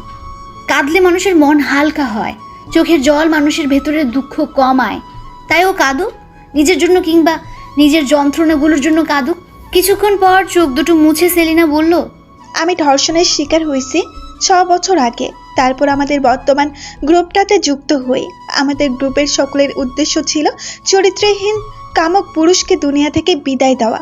কাঁদলে মানুষের মন হালকা হয়, চোখের জল মানুষের ভেতরের দুঃখ কমায়। তাই ও কাঁদুক, নিজের জন্য কিংবা নিজের যন্ত্রণাগুলোর জন্য কাঁদুক। কিছুক্ষণ পর চোখ দুটো মুছে সেলিনা বলল, আমি ধর্ষণের শিকার হয়েছি 6 বছর আগে। তারপর আমাদের বর্তমান গ্রুপটাতে যুক্ত হই। আমাদের গ্রুপের সকলের উদ্দেশ্য ছিল চরিত্রহীন কামক পুরুষকে দুনিয়া থেকে বিদায় দেওয়া।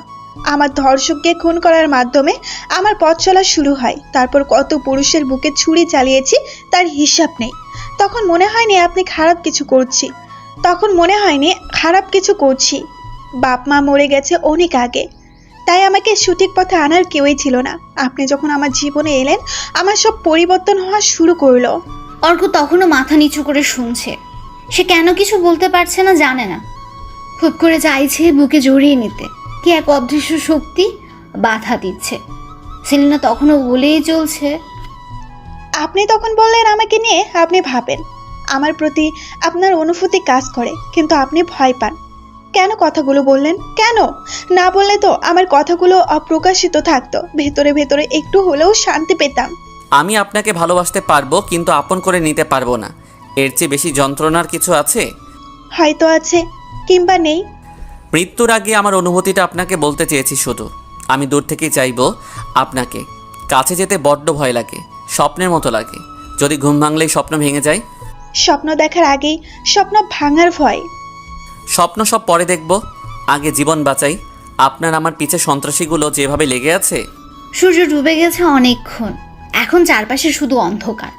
আমার ধর্ষককে খুন করার মাধ্যমে আমার পথ চলা শুরু হয়। তারপর কত পুরুষের বুকে ছুরি চালিয়েছি তার হিসাব নেই। তখন মনে হয়নি খারাপ কিছু করছি। বাপ মা মরে গেছে অনেক আগে, তাই আমাকে সঠিক পথে আনার কেউই ছিল না। আপনি যখন আমার জীবনে এলেন, আমার সব পরিবর্তন হওয়া শুরু করলো। অর্ক তখনও মাথা নিচু করে শুনছে। সে কেন কিছু বলতে পারছে না জানে না। খুব করে চাইছে বুকে জড়িয়ে নিতে, কি এক অদৃশ্য শক্তি বাধা দিচ্ছে। সেলিনা তখনও বলেই চলছে, আপনি তখন বললেন আমাকে নিয়ে আপনি ভাবেন, আমার প্রতি আপনার অনুভূতি কাজ করে, কিন্তু আপনি ভয় পান। কেন কথাগুলো বললেন? কেন না বললে তো আমার কথাগুলো অপ্রকাশিত থাকতো, ভেতরে ভেতরে একটু হলেও শান্তি পেতাম। আমি আপনাকে ভালোবাসতে পারবো, কিন্তু আপন করে নিতে পারবো না। এর চেয়ে বেশি যন্ত্রণার কিছু আছে? হয়তো আছে, কিংবা নেই। মৃত্যুর আগে আমার অনুভূতিটা আপনাকে বলতে চেয়েছি শুধু। আমি দূর থেকেই চাইবো আপনাকে। কাছে যেতে বড্ড ভয় লাগে, স্বপ্নের মতো লাগে। যদি ঘুম ভাঙলেই স্বপ্ন ভেঙে যায়। স্বপ্ন দেখার আগেই স্বপ্ন ভাঙার ভয়। স্বপ্ন সব পরে দেখব, আগে জীবন বাঁচাই। আপনার আমার পিছে সন্ত্রাসীগুলো যেভাবে লেগে আছে। সূর্য ডুবে গেছে অনেকক্ষণ, এখন চারপাশে শুধু অন্ধকার।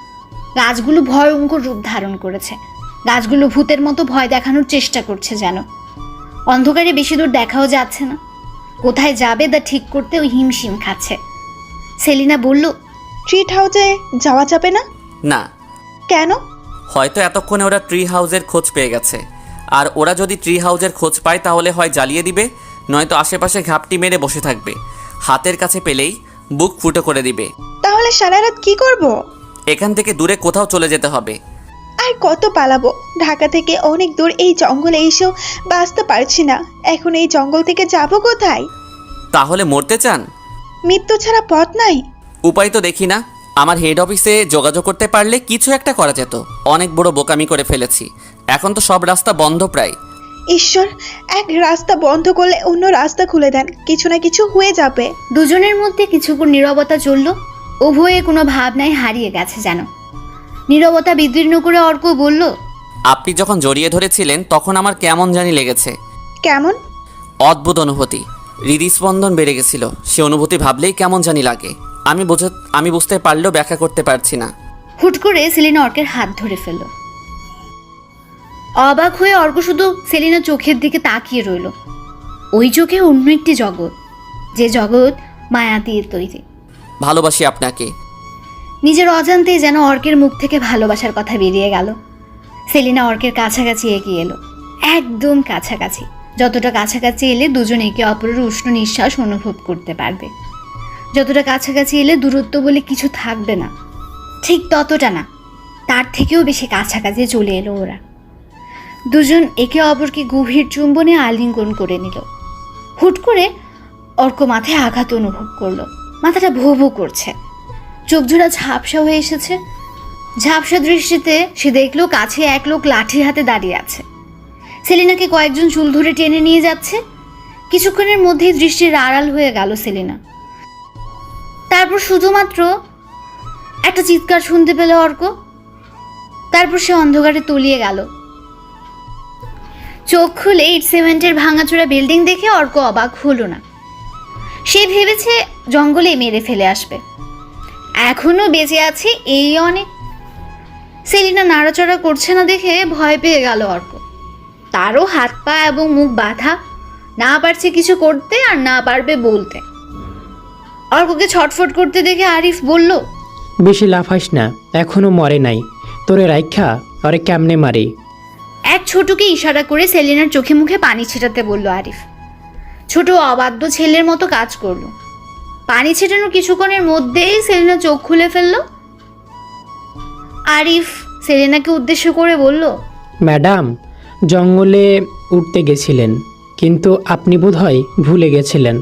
গাছগুলো ভয়ঙ্কর রূপ ধারণ করেছে। গাছগুলো ভূতের মতো ভয় দেখানোর চেষ্টা করছে যেন। অন্ধকারে বেশি দূর দেখাও যাচ্ছে না। কোথায় যাবে তা ঠিক করতে ওই হিমশিম খাচ্ছে। সেলিনা বলল, ট্রিট হাউসে যাওয়া যাবে না? না। কেন? হয়তো এতক্ষণে ওরা ট্রি হাউসের খোঁজ পেয়ে গেছে, আর ওরা যদি ট্রি হাউসের খোঁজ পায় তাহলে হয় জ্বালিয়ে দিবে, নয়তো আশেপাশে ঘাপটি মেরে বসে থাকবে। হাতের কাছে পেলেই বুক ফুটো করে দিবে। তাহলে সারা রাত কি করব? এখান থেকে দূরে কোথাও চলে যেতে হবে। আর কত পালাবো? ঢাকা থেকে অনেক দূর এই জঙ্গলে এসেও বাঁচতে পারছি না। এখন এই জঙ্গল থেকে যাব কোথায়? তাহলে মরতে চান? মৃত্যু ছাড়া পথ নাই। উপায় তো দেখি না। আমার হেড অফিসে যোগাযোগ করতে পারলে কিছু একটা করা যেত। অনেক বড় বোকামি করে ফেলেছি, এখন তো সব রাস্তা বন্ধ প্রায়। ঈশ্বর, এক রাস্তা বন্ধ করলে অন্য রাস্তা খুলে দেন, কিছু না কিছু হয়ে যাবে। দুজনের মধ্যে কিছুক্ষণ নীরবতা চলল। উভয়ে কোনো ভাবনায় হারিয়ে গেছে যেন। নীরবতা বিদীর্ণ করে অর্ক বলল, আপনি যখন জড়িয়ে ধরেছিলেন তখন আমার কেমন জানি লেগেছে। কেমন? অদ্ভুত অনুভূতি। হৃদস্পন্দন বেড়ে গেছিল। সে অনুভূতি ভাবলেই কেমন জানি লাগে। আমি বুঝতে পারলেও ব্যাখ্যা করতে পারছি না। হুট করে সেলিনা অর্কের হাত ধরে ফেলল। অবাক হয়ে অর্ক শুধু সেলিনার চোখের দিকে তাকিয়ে রইল। ওই চোখে অন্য একটি জগৎ, যে জগৎ মায়া দিয়ে তৈরি। ভালোবাসি আপনাকে। নিজের অজান্তেই যেন অর্কের মুখ থেকে ভালোবাসার কথা বেরিয়ে গেল। সেলিনা অর্কের কাছাকাছি এগিয়ে এলো, একদম কাছাকাছি, যতটা কাছাকাছি এলে দুজন একে অপরের উষ্ণ নিঃশ্বাস অনুভব করতে পারবে, যতটা কাছাকাছি এলে দূরত্ব বলে কিছু থাকবে না, ঠিক ততটা না, তার থেকেও বেশি কাছাকাছি চলে এলো ওরা। দুজন একে অপরকে গভীর চুম্বনে আলিঙ্গন করে নিল। হুট করে অর্ক মাথায় আঘাত অনুভব করলো। মাথাটা ভো ভো করছে, চোখজোড়া ঝাপসা হয়ে এসেছে। ঝাপসা দৃষ্টিতে সে দেখলো কাছে এক লোক লাঠির হাতে দাঁড়িয়ে আছে। সেলিনাকে কয়েকজন চুল ধরে টেনে নিয়ে যাচ্ছে। কিছুক্ষণের মধ্যেই দৃষ্টির আড়াল হয়ে গেল সেলিনা। তারপর শুধুমাত্র একটা চিৎকার শুনতে পেল অর্ক। তারপর সে অন্ধকারে তলিয়ে গেল। চোখ খুলে ইট সিমেন্টের ভাঙাচোরা বিল্ডিং দেখে অর্ক অবাক হলো না। সে ভেবেছে জঙ্গলে মেরে ফেলে আসবে, এখনো বেঁচে আছে এই অনেক। সেলিনা নাড়াচড়া করছে না দেখে ভয় পেয়ে গেল অর্ক। তারও হাত পা এবং মুখ বাঁধা, না পারছে কিছু করতে আর না পারবে বলতে। অর্ককে ছটফট করতে দেখে আরিফ বলল, বেশি লাফাইস না, এখনো মরে নাই। তোরে রাইখা ওরে কেমনে মারি? এক ছোটকে ইশারা করে সেলিনার চোখে মুখে পানি ছেটাতে বলল আরিফ। ছোট অবাধ্য ছেলের মতো কাজ করলো। পানি ছেটানোর কিছুক্ষণের মধ্যেই সেলিনা চোখ খুলে ফেলল। আরিফ সেলিনাকে উদ্দেশ্য করে বলল, ম্যাডাম, জঙ্গলে উঠতে গেছিলেন, কিন্তু আপনি বোধহয় ভুলে গেছিলেন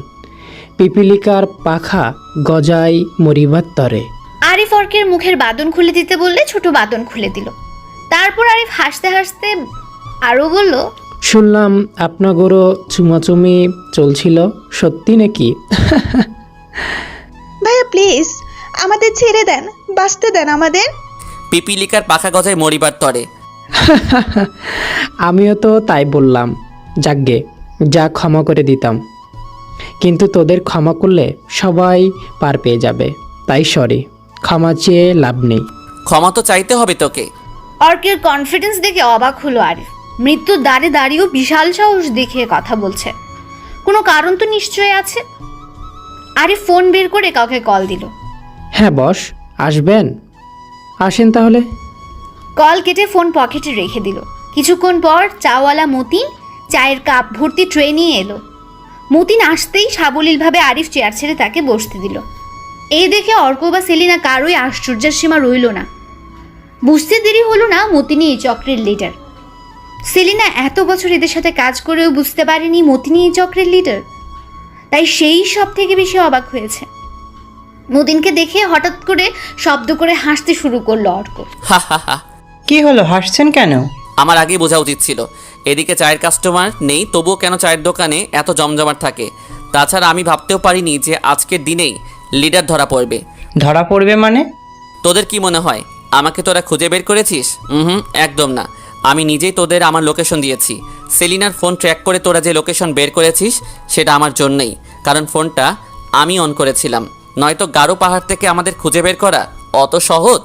পিপিলিকার পাখা গজায় মরিবার তরে। আরিফ অর্কের মুখের বাঁধন খুলে দিতে বললে ছোট বাঁধন খুলে দিল। তারপর আরিফ হাসতে হাসতে আরও বলল, শুনলাম আপনাগরও চুমাচুমি চলছিল, সত্যি নাকি? ভাইয়া প্লিজ আমাদের ছেড়ে দেন, বাঁচতে দেন আমাদের। পিপিলিকার পাখা গজায় মরিবার তরে। আমিও তো তাই বললাম। যাকগে, যা ক্ষমা করে দিতাম, কিন্তু তোদের ক্ষমা করলে সবাই পার পেয়ে যাবে, তাই সরি, ক্ষমা চেয়ে লাভ নেই। ক্ষমা তো চাইতে হবে তোকে। অর্কের কনফিডেন্স দেখে অবাক হলো আরিফ। মৃত্যুর দ্বারে দাঁড়িয়েও বিশাল সাহস দেখিয়ে কথা বলছে, কোনো কারণ তো নিশ্চয়ই আছে। আরিফ ফোন বের করে কাউকে কল দিল। হ্যাঁ বস, আসবেন? আসেন তাহলে। কল কেটে ফোন পকেটে রেখে দিল। কিছুক্ষণ পর চাওয়ালা মতিন চায়ের কাপ ভর্তি ট্রে নিয়ে এলো। মতিন আসতেই সাবলীলভাবে আরিফ চেয়ার ছেড়ে তাকে বসতে দিল। এই দেখে অর্ক বা সেলিনা কারোই আশ্চর্যের সীমা রইল না। বুঝতে দেরি হলো না মতিনি এই চক্রের লিডার। সেলিনা এত বছর এদের সাথে কাজ করেও বুঝতে পারেনি মতিনি এই চক্রের লিডার, তাই সেই সব থেকে বেশি অবাক হয়েছে। মতিনকে দেখে হঠাৎ করে শব্দ করে হাসতে শুরু করলো অর্ক। হা হা হা। কি হলো, হাসছেন কেন? আমার আগেই বোঝা উচিত ছিল এদিকে চায়ের কাস্টমার নেই, তবুও কেন চায়ের দোকানে এত জমজমাট থাকে। তাছাড়া আমি ভাবতেও পারিনি যে আজকের দিনেই লিডার ধরা পড়বে। ধরা পড়বে মানে? তোদের কি মনে হয় আমাকে তোরা খুঁজে বের করেছিস? একদম না। আমি নিজেই তোদের আমার লোকেশন দিয়েছি। সেলিনার ফোন ট্র্যাক করে তোরা যে লোকেশন বের করেছিস সেটা আমার জন্যই, কারণ ফোনটা আমি অন করেছিলাম। নয়তো গারো পাহাড় থেকে আমাদের খুঁজে বের করা অত সহজ?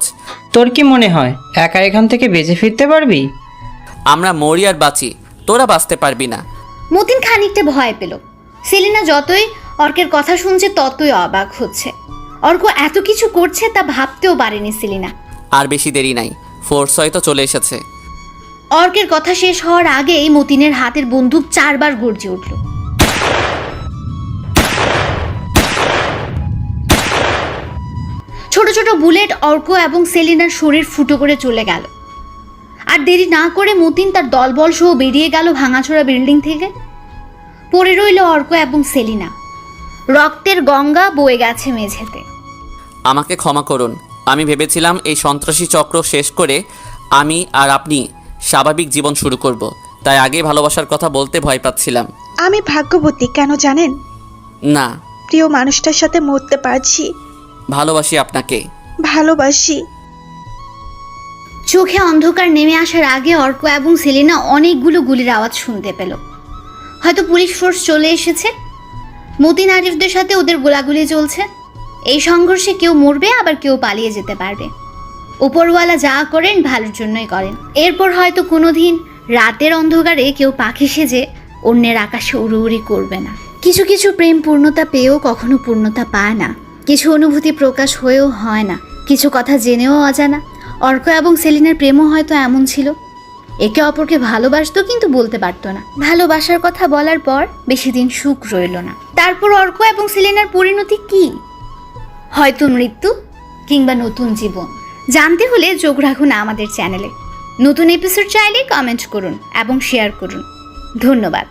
তোর কি মনে হয় একা এখান থেকে বেঁচে ফিরতে পারবি? আমরা মরি আর বাঁচি, তোরা বাঁচতে পারবি না। মতিন খানিকটা ভয় পেল। সেলিনা যতই অর্কের কথা শুনছে ততই অবাক হচ্ছে। অর্ক এত কিছু করছে তা ভাবতেও পারেনি সেলিনা। আর বেশি দেরি নাই, ফোর্স হয়তো চলে এসেছে। অর্কের কথা শেষ হওয়ার আগেই মতিনের হাতের বন্দুক 4 বার গর্জে উঠল। ছোট ছোট বুলেট অর্ক এবং সেলিনার শরীর ফুটো করে চলে গেল। আর দেরি না করে মতিন তার দলবল সহ বেরিয়ে গেল ভাঙাচোরা বিল্ডিং থেকে। পড়ে রইল অর্ক এবং সেলিনা। রক্তের গঙ্গা বয়ে গেছে মেঝেতে। আমাকে ক্ষমা করুন। আমি ভেবেছিলাম এই সন্ত্রাসী চক্র শেষ করে আমি আর আপনি স্বাভাবিক জীবন শুরু করব, তাই আগে ভালোবাসার কথা বলতে ভয় পাচ্ছিলাম। আমি ভাগ্যবতী, কেন জানেন? না, প্রিয় মানুষটার সাথে মরতে পারছি। ভালোবাসি আপনাকে। ভালোবাসি। চোখে অন্ধকার নেমে আসার আগে অর্ক এবং সেলিনা অনেকগুলো গুলির আওয়াজ শুনতে পেল। হয়তো পুলিশ ফোর্স চলে এসেছে, মতিন আরিফদের সাথে ওদের গোলাগুলি চলছে। এই সংঘর্ষে কেউ মরবে, আবার কেউ পালিয়ে যেতে পারবে। উপরওয়ালা যা করেন ভালোর জন্যই করেন। এরপর হয়তো কোনোদিন রাতের অন্ধকারে কেউ পাখি সেজে অন্যের আকাশে উড়ি করবে না। কিছু কিছু প্রেম পূর্ণতা পেয়েও কখনো পূর্ণতা পায় না, কিছু অনুভূতি প্রকাশ হয়েও হয় না, কিছু কথা জেনেও অজানা। অর্ক এবং সেলিনার প্রেমও হয়তো এমন ছিল, একে অপরকে ভালোবাসতো কিন্তু বলতে পারতো না। ভালোবাসার কথা বলার পর বেশি দিন সুখ রইল না। তারপর অর্ক এবং সেলিনার পরিণতি কি? হয়তো মৃত্যু কিংবা নতুন জীবন। জানতে হলে চোখ রাখুন আমাদের চ্যানেলে। নতুন এপিসোড চাইলে কমেন্ট করুন এবং শেয়ার করুন। ধন্যবাদ।